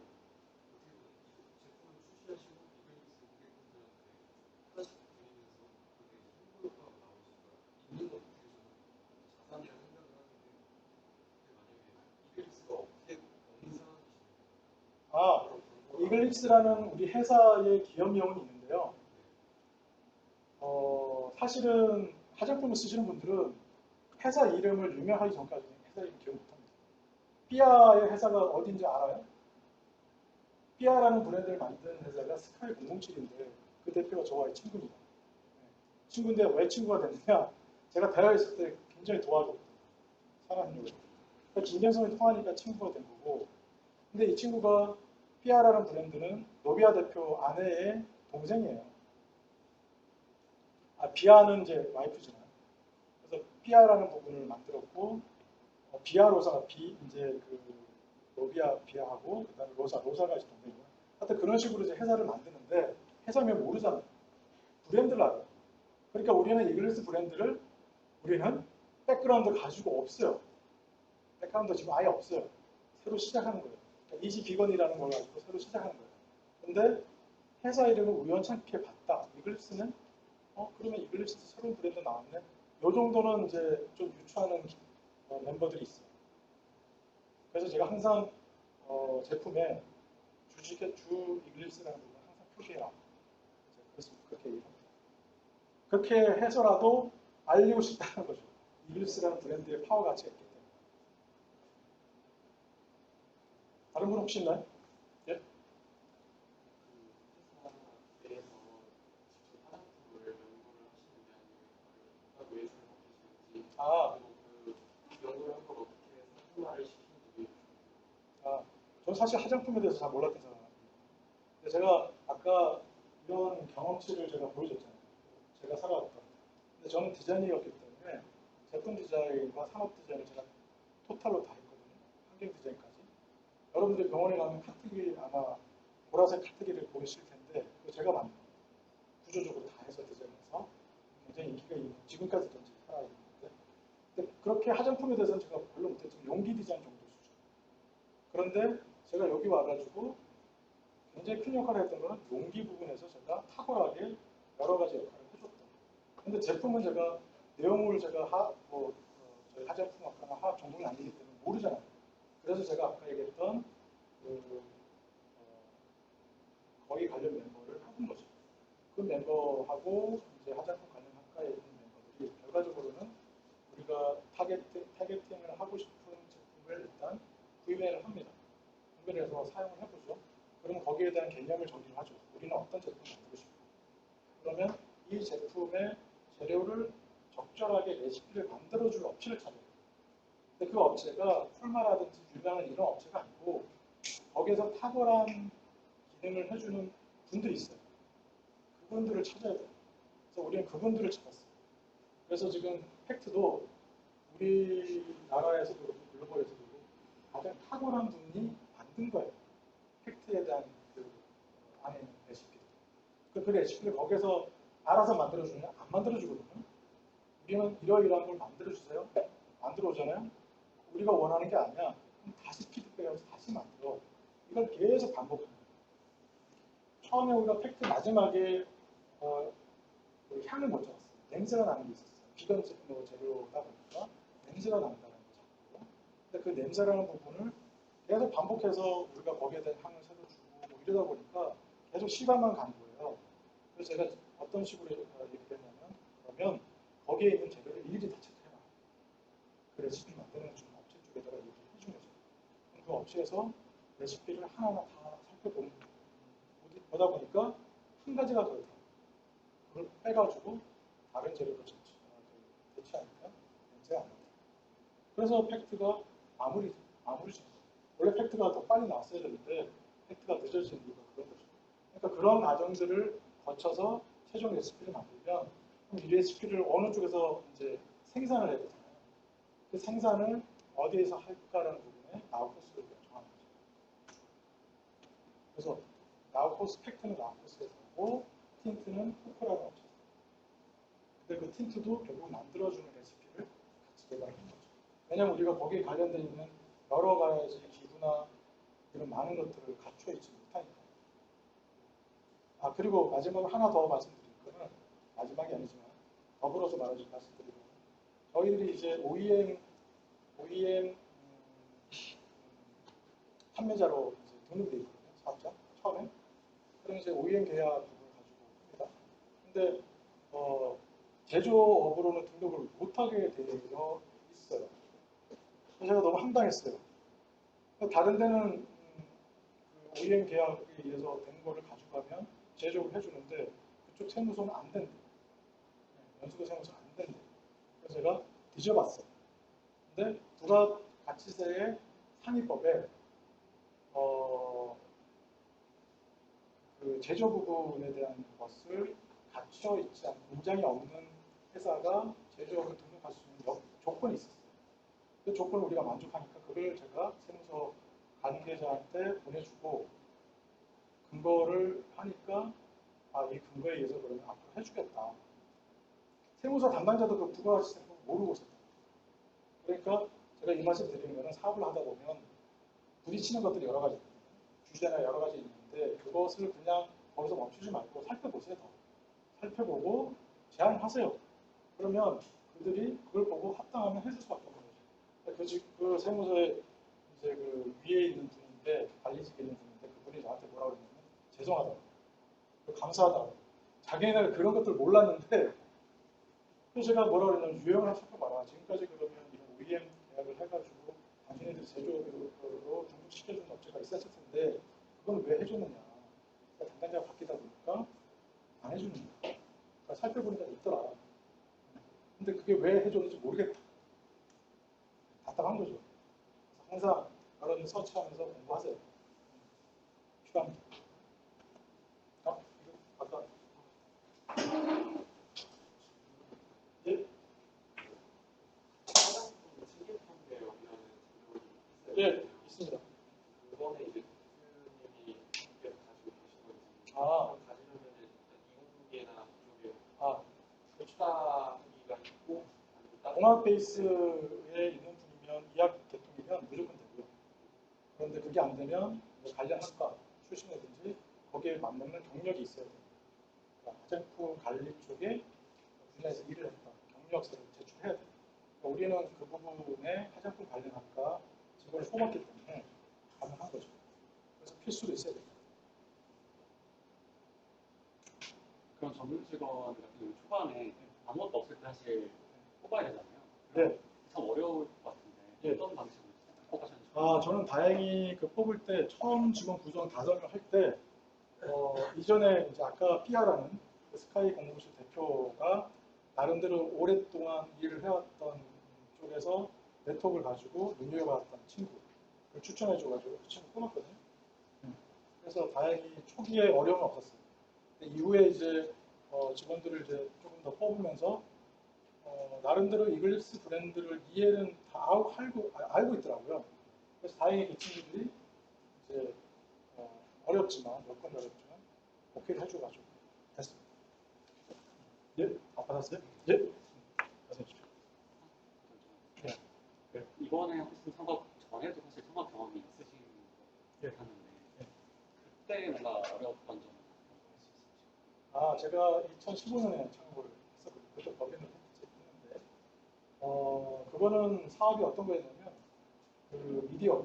지금은 어떻게 보면 제품을 출시하시고 이글릭스 고객분들한테 하나씩 드리면서 그게 홍보 효과가 나오시니까 있는 것도 되게 저는 자산이라 생각을 하는데 근데 만약에 이글릭스가 없는 상황이시면 아, 이글릭스라는 우리 회사의 기업명은 있는데요. 사실은 화장품을 쓰시는 분들은 회사 이름을 유명하기 전까지는 회사 이름 기억 못합니다. 삐아의 회사가 어딘지 알아요? 삐아라는 브랜드를 만든 회사가 스카이 007인데 그 대표가 저와의 친구입니다. 친구인데 왜 친구가 됐느냐? 제가 대학에 있을 때 굉장히 도와줬거든요. 산업인력을. 인연성이 통하니까 친구가 된 거고 근데 이 친구가 삐아라는 브랜드는 노비아 대표 아내의 동생이에요. 비아는 이제 와이프잖아요. 그래서 피아라는 부분을 만들었고 비아로사가 이제 그 로비아 비아하고 그다음에 로사가 이제 동생이고 하여튼 그런 식으로 이제 회사를 만드는데 회사면 모르잖아요. 브랜드를 알아요. 그러니까 우리는 이글리스 브랜드를 우리는 백그라운드 가지고 없어요. 백그라운드 지금 아예 없어요. 새로 시작하는 거예요. 그러니까 이지 비건이라는 걸 가지고 새로 시작하는 거예요. 근데 회사 이름을 우연찮게 봤다. 이글립스는 그러면 이글립스 새로운 브랜드 나왔네. 요 정도는 이제 좀 유추하는 멤버들이 있어요. 그래서 제가 항상 제품에 주 이글립스라는 부분을 항상 표시해라. 그래서 그렇게 얘기합니다. 그렇게 해서라도 알리고 싶다는 거죠. 이글립스라는 브랜드의 파워 가치가 있기 때문에. 다른 분 혹시 있나요? 예? 그 회사 내에서 직접 화장품을 연구를 하시는 게 아니라 외주를 맡기시는지 아, 그리고 그 연구를 한 걸 어떻게 상품화를 시키는지 저는 사실 화장품에 대해서 잘 몰랐던 사람이에요. 근데 제가 아까 이런 경험치를 제가 보여줬잖아요. 제가 살아왔던. 근데 저는 디자이너였기 때문에 제품 디자인과 산업 디자인을 제가 토탈로 다 했거든요. 환경 디자인까지. 여러분들 병원에 가면 카트기 아마 보라색 카트기를 보이실 텐데 그거 제가 만든 거예요. 구조적으로 다 해서 디자인해서 굉장히 인기가 있는 지금까지도 이제 살아있는데 근데 그렇게 화장품에 대해서는 제가 별로 못했지만 용기 디자인 정도 수준. 그런데 제가 여기 와가지고 굉장히 큰 역할을 했던 거는 용기 부분에서 제가 탁월하게 여러 가지 역할을 해줬다. 근데 제품은 제가 내용을 제가 저희 화장품학과나 화학 전공이 아니기 때문에 모르잖아요. 그래서 제가 아까 얘기했던 거기 관련 멤버를 뽑은 거죠. 그 멤버하고 이제 화장품 관련 학과에 있는 멤버들이 결과적으로는 우리가 타겟팅을 하고 싶은 제품을 일단 구매를 합니다. 구매를 해서 사용을 해보죠. 그러면 거기에 대한 개념을 정리를 하죠. 우리는 어떤 제품을 만들고 싶고 그러면 이 제품의 재료를 적절하게 레시피를 만들어줄 업체를 찾아요. 근데 그 업체가 콜마라든지 유명한 이런 업체가 아니고 거기에서 탁월한 기능을 해주는 분들이 있어요. 그분들을 찾아야 돼요. 그래서 우리는 그분들을 찾았어요. 그래서 지금 팩트도 우리나라에서도 그렇고 글로벌에서도 그렇고 가장 탁월한 분이 만든 거예요. 팩트에 대한 그 안에 있는 레시피. 그 레시피를 거기서 알아서 만들어주느냐? 안 만들어주거든요. 우리는 이러이러한 걸 만들어주세요. 만들어오잖아요. 우리가 원하는 게 아니야. 그럼 다시 피드백하면서 다시 만들어. 이걸 계속 반복하는 거예요. 처음에 우리가 팩트 마지막에 우리 향을 못 잡았어요. 냄새가 나는 게 있었어요. 비건 재료다 보니까 냄새가 난다는 거 잡고. 근데 그 냄새라는 부분을 계속 반복해서 우리가 거기에 대한 향을 새겨주고 뭐 이러다 보니까 계속 시간만 간 거예요. 그래서 제가 어떤 식으로 얘기했냐면 그러면 거기에 있는 재료를 일일이 다 체크해라. 그 레시피 만드는 중 업체 쪽에다가 얘기를 해준 거죠. 그럼 그 업체에서 레시피를 하나하나 다 보다 보니까 한 가지가 더 있어요. 그걸 빼가지고 다른 재료로 대체하니까 냄새가 안 나요. 그래서 팩트가 마무리 짓는 거예요. 원래 팩트가 더 빨리 나왔어야 되는데 팩트가 늦어지는 이유가 그런 거죠. 그러니까 그런 과정들을 거쳐서 최종 레시피를 만들면 그럼 이 레시피를 어느 쪽에서 이제 생산을 해야 되잖아요. 그 생산을 어디에서 할까라는 부분에 나우코스를 정하는 거죠. 그래서 나우코스 팩트는 나우코스에서 하고 틴트는 코코라는 업체에서 하고 근데 그 틴트도 결국 만들어주는 레시피를 같이 개발하는 거죠. 왜냐하면 우리가 거기에 관련되어 있는 여러 가지 기구나 이런 많은 것들을 갖춰 있지 못하니까. 그리고 마지막으로 하나 더 말씀드릴 거는 마지막이 아니지만 더불어서 말씀드리면 저희들이 이제 OEM 판매자로 이제 등록이 되어 있거든요. 사업자 처음에. 그럼 이제 OEM 계약을 가지고 합니다. 근데 제조업으로는 등록을 못하게 되어 있어요. 제가 너무 황당했어요. 다른 데는 그 OEM 계약에 의해서 된 거를 가져가면 제조를 해주는데 그쪽 세무서는 안 된대. 연수거 세무서 안 된대. 그래서 제가 뒤져봤어요. 근데 부가가치세의 상위법에 그 제조 부분에 대한 것을 갖춰 있지 않은 공장이 없는 회사가 제조업을 등록 등록할 수 있는 조건이 있었어요. 그 조건을 우리가 만족하니까 그걸 제가 세무서 관계자한테 보내주고 근거를 하니까 이 근거에 의해서 그러면 앞으로 해주겠다. 세무서 담당자도 그 부가가치세법을 모르고 있었다. 그러니까 제가 이 말씀 드리는 거는 사업을 하다 보면 부딪히는 것들이 여러 가지 있거든요. 규제나 여러 가지 있는데 그것을 그냥 거기서 멈추지 말고 살펴보세요. 더. 살펴보고 제안하세요. 그러면 그들이 그걸 보고 합당하면 해줄 수밖에 없는 거죠. 그 세무서에 이제 그 위에 있는 분인데 관리직에 있는 분인데 그분이 저한테 뭐라고 그러냐면 죄송하다고 감사하다고 자기네는 그런 것들 몰랐는데 또 제가 뭐라고 그러냐면 유형을 한번 살펴봐라. 지금까지 그러면 이런 OEM 계약을 해가지고 당신네들이 제조업으로 등록시켜주는 업체가 있었을 텐데 그건 왜 해줬느냐. 그러니까 담당자가 바뀌다 보니까 안 해주는 거야. 그러니까 살펴보니까 있더라. 근데 그게 왜 해줬는지 모르겠다. 답답한 거죠. 그래서 항상 여러분 서치하면서 공부하세요. 필요합니다. 아까 예? 화장품 승인판에 관련한 질문이 있어요. 예, 있습니다. 그거는 이제 교수님이 가지고 계신 건지 아. 가지려면 일단 이공계나 그쪽에 아, 추가하기가 있고 아니면 다른 공학 베이스에 있는 분이면 이학 계통이면 무조건 되고요. 그런데 그게 안 되면 뭐 관련 학과 출신이든지 거기에 맞는 경력이 있어야 돼요. 그러니까 화장품 관리 쪽에 우리나라에서 일을 했다. 경력서를 제출해야 돼요. 그러니까 우리는 그 부분에 화장품 관련 학과 직원을 뽑았기 때문에 가능한 거죠. 그래서 필수로 있어야 돼요. 그런 전문 직원 같은 경우 초반에 아무것도 없을 때 사실 뽑아야 되잖아요. 네. 참 어려울 것 같은데 예. 어떤 방식으로 뽑으셨는지. 저는 다행히 그 뽑을 때 처음 직원 구성 5명 할 때 이전에 이제 아까 피아라는 그 스카이 공공실 대표가 나름대로 오랫동안 일을 해왔던 쪽에서 네트워크를 가지고 눈여겨봤던 친구를 추천해줘가지고 그 친구 뽑았거든요. 그래서 다행히 초기에 어려움은 없었어요. 근데 이후에 이제 직원들을 이제 조금 더 뽑으면서 나름대로 이글립스 브랜드를 이해는 다 알고 있더라고요. 그래서 다행히 그 친구들이 이제 어렵지만 여건이 어렵지만 오케이를 해줘가지고 됐습니다. 예? 받았어요? 예? 말씀해 주십시오. 네. 네. 이번에 하신 창업 전에도 사실 창업 경험이 있으신 것 같았는데 예. 그때 뭔가 어려웠던 점은 있으실까요? 제가 2015년에 창업을 했었거든요. 그때 법인을 했는데 그거는 사업이 어떤 거였냐면 그 미디어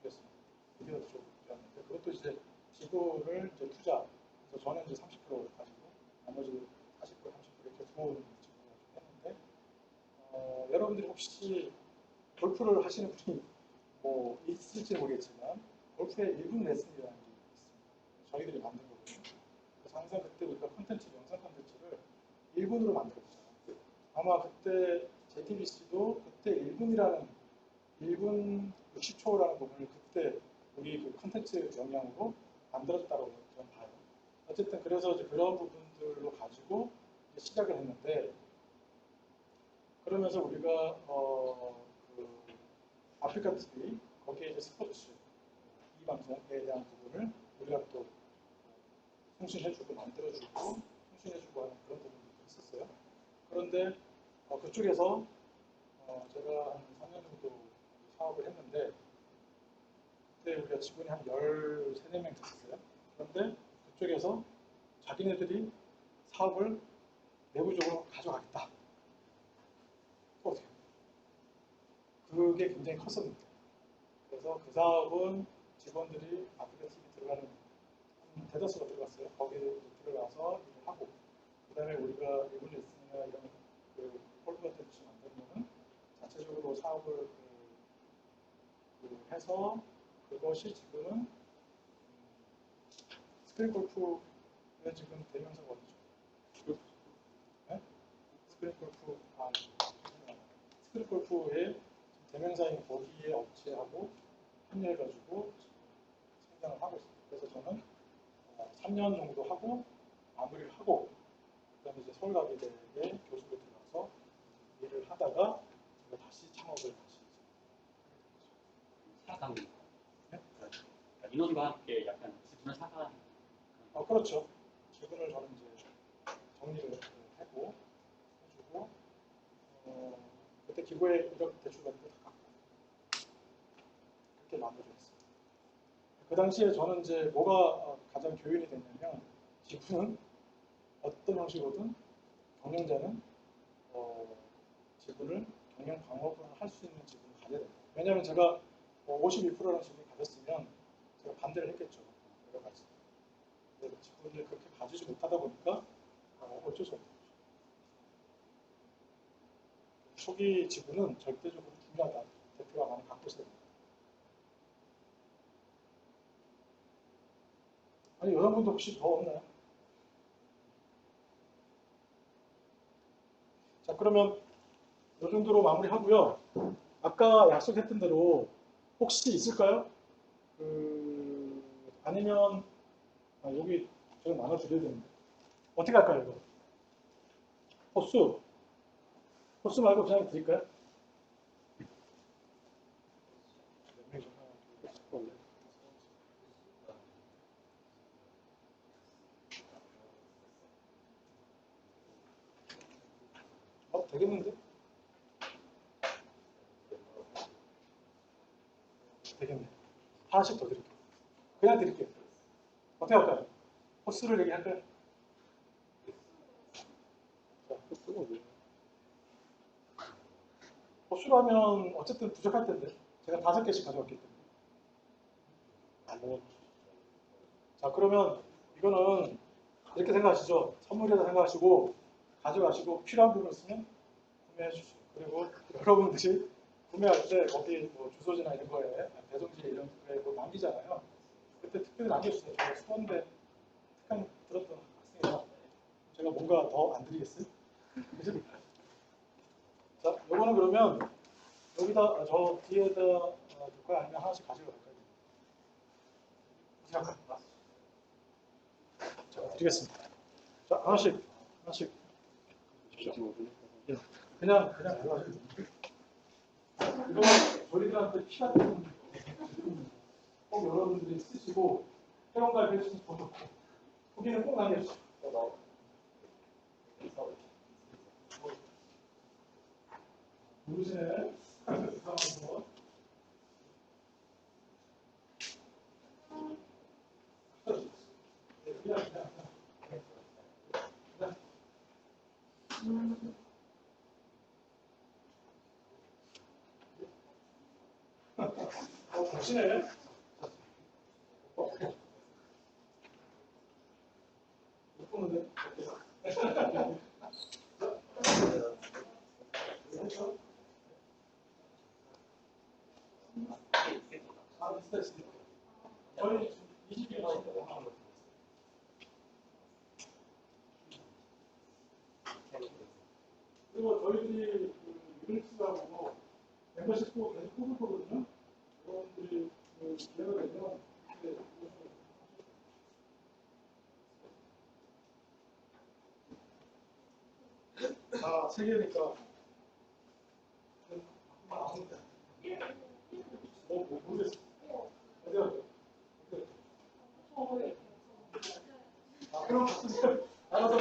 쪽이었습니다. 미디어 쪽이었는데 그것도 이제 지분을 이제 투자. 그래서 저는 이제 30% 가지고 나머지 40%, 30% 이렇게 부어오는 지분을 가지고 했는데 여러분들이 혹시 골프를 하시는 분이 뭐 있을지 모르겠지만 골프의 1분 레슨이라는 게 있습니다. 저희들이 만든 거거든요. 그래서 항상 그때 우리가 영상 콘텐츠를 1분으로 만들었잖아요. 아마 그때 JTBC도 그때 1분이라는 1분 60초라는 부분을 그때 우리 그 콘텐츠 역량으로 만들었다고 저는 봐요. 어쨌든 그래서 이제 그런 부분들로 가지고 이제 시작을 했는데 그러면서 우리가 그 아프리카 TV 거기에 이제 스포츠 이 방송에 대한 부분을 우리가 또 송신해주고 만들어주고 송신해주고 하는 그런 부분도 있었어요. 그런데 그쪽에서 제가 한 3년 정도 사업을 했는데 그때 우리가 직원이 한 13, 4명 됐었어요. 그런데 그쪽에서 자기네들이 사업을 내부적으로 가져가겠다. 어떻게? 그게 굉장히 컸습니다. 그래서 그 사업은 직원들이 아프리카 TV 들어가는 한 대다수가 들어갔어요. 거기에 들어가서 일을 하고 그 다음에 우리가 일본 레슨이나 이런 그 폴드 콘텐츠 만들면은 자체적으로 사업을 해서 그것이 지금은 스크린 골프의 지금 대명사가 어디죠? 네? 스크린 골프 스크린 골프의 대명사인 거기에 업체하고 협력해가지고 성장을 하고 있습니다. 그래서 저는 3년 정도 하고 마무리를 하고 그다음에 이제 서울가비대에 교수로 들어가서 일을 하고 갔다가 제가 다시 창업을 다시 사가는 거. 네? 그러니까 인원과 함께 약간 지분을 사가는 그렇죠. 지분을 저는 이제 정리를 하고 해주고 그때 기부에 1억 대출 받는 거다 갚고 그렇게 마무리했어요. 그 당시에 저는 이제 뭐가 가장 교훈이 됐냐면 지분은 어떤 형식으로든 경영자는 지분을 경영 방어를 할 수 있는 지분을 가져야 된다. 왜냐하면 제가 52%라는 지분을 가졌으면 제가 반대를 했겠죠. 여러 가지. 근데 지분을 그렇게 가지지 못하다 보니까 어쩔 수 없죠. 초기 지분은 절대적으로 중요하다. 대표가 많이 갖고 있어야 된다. 아니 여러분도 혹시 더 없나요? 자 그러면 이 정도로 마무리하고요. 아까 약속했던 대로 혹시 있을까요? 아니면 여기 제가 나눠드려야 되는데 어떻게 할까요 이거? 호수 말고 그냥 드릴까요? 되겠는데? 되겠네. 하나씩 더 드릴게요. 그냥 드릴게요. 어떻게 할까요? 호수를 얘기할까요? 자, 호수가 뭐예요? 호수라면 어쨌든 부족할 텐데 제가 5개씩 가져왔기 때문에 안 먹어. 자 그러면 이거는 이렇게 생각하시죠. 선물이라고 생각하시고 가져가시고 필요한 부분 있으면 구매해 주시고 그리고 여러분들이 구매할 때 거기 뭐 주소지나 이런 거에 배송지 이런 거에 뭐 남기잖아요. 그때 특별히 남겨주세요. 제가 수원대 특강 들었던 학생이라 제가 뭔가 더 안 드리겠어요? 그죠? 자, 요거는 그러면 여기다 저 뒤에다 둘까요? 아니면 하나씩 가지고 갈까요? 생각합니다. 자, 드리겠습니다. 자, 하나씩 주십시오. 그냥 가져가시면 됩니다. 이거 저희들한테 피가 되는 꼭 여러분들이 쓰시고 회원가입 해주시면 더 좋고 후기는 꼭 남겨주세요. 모르시네. 이상한 보시네. 못 보는데. 저희 20개 그리고 저희들이 유니스하고 멤버십도 계속 뽑을 거거든요. 여러분들이 기회가 되면 다 3개니까 모르겠어. 어디 갈까요? 그럼 알아서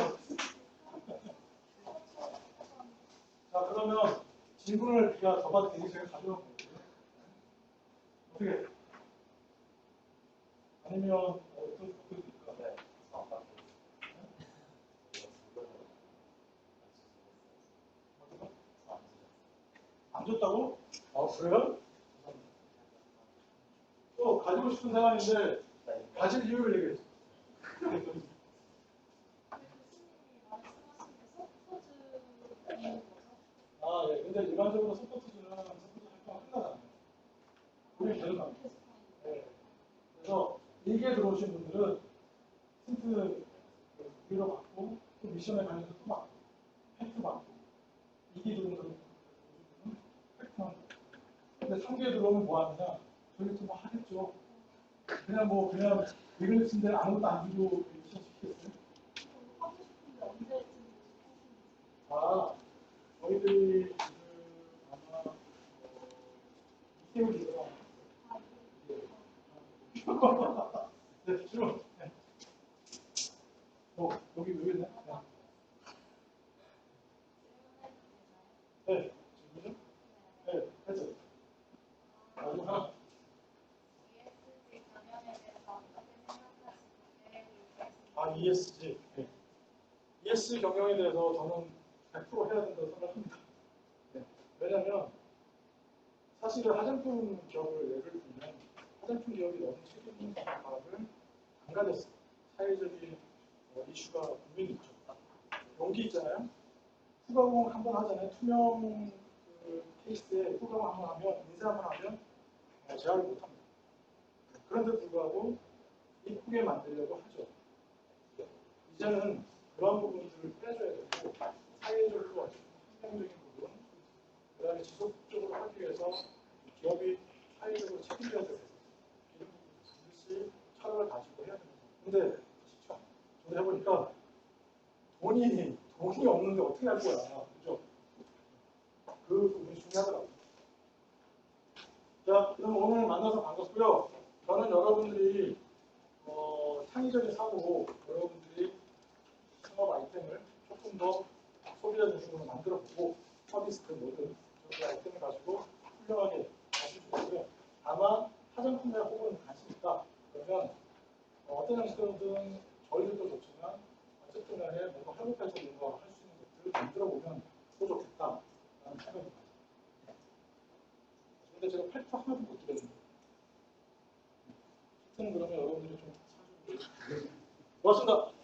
자 그러면 질문을 제가 저번에 되게 제가 가져온 거거든요. 어떻게? 아니면 어떤 네. 안 줬다고? 그래요? 또 가지고 싶은 사람인데 가질 이유를 얘기해. 예. 근데 일반적으로 서포트주는 서포트 활동가 끝나잖아요. 우리 계속 나옵니다. 네. 그래서 일기에 들어오신 분들은 힌트 무료로 받고 또 미션에 관해서 또 받고 팩트 받고 2기 들어오는 분들은 팩트만 받고 근데 3기에 들어오면 뭐 하느냐 저희 또 뭐 하겠죠. 그냥 리그레스인데 아무것도 안 주고 미션 시키겠어요? 저희들이 지금 키우기가. 네, 질문. 네. 여기 있네. 네, 질문요? 네, 해줘. 마지막. ESG. 네. ESG 경영에 대해서 저는 100% 해야 된다고 생각합니다. 네. 왜냐하면 사실은 화장품 기업을 예를 들면 화장품 기업이 너무 책임 파악을 안 가졌어요. 사회적인 이슈가 분명히 있죠. 용기 있잖아요. 후가공 한번 하잖아요. 투명 그 케이스에 후가공 한번 하면 인쇄 한번 하면 제어를 못합니다. 그런데 불구하고 이쁘게 만들려고 하죠. 이제는 그런 부분들을 빼줘야 되고 사회적으로 환경적인 부분, 그 다음에 지속적으로 하기 위해서 기업이 사회적으로 책임져야 되고 이런 부분을 반드시 철학을 가지고 해야 됩니다. 근데 쉽죠. 저도 해보니까 돈이 없는데 어떻게 할 거야. 그죠? 그 부분이 중요하더라고요. 자, 그럼 오늘 만나서 반갑고요. 저는 여러분들이 창의적인 사고고 여러분들이 창업 아이템을 조금 더 소비자 중심으로 만들어보고 서비스든 뭐든 그 아이템을 가지고 훌륭하게 하실 수 있고요. 다만 화장품에 혹은 관심 있다. 그러면 어떤 형식으로든 저희들도 좋지만 어쨌든 간에 뭔가 한국에서 뭔가 할 수 있는 것들을 만들어보면 더 좋겠다라는 생각이 듭니다. 근데 제가 8% 하나도 못 드렸는데 하여튼 그러면 여러분들이 좀 사주고 고맙습니다.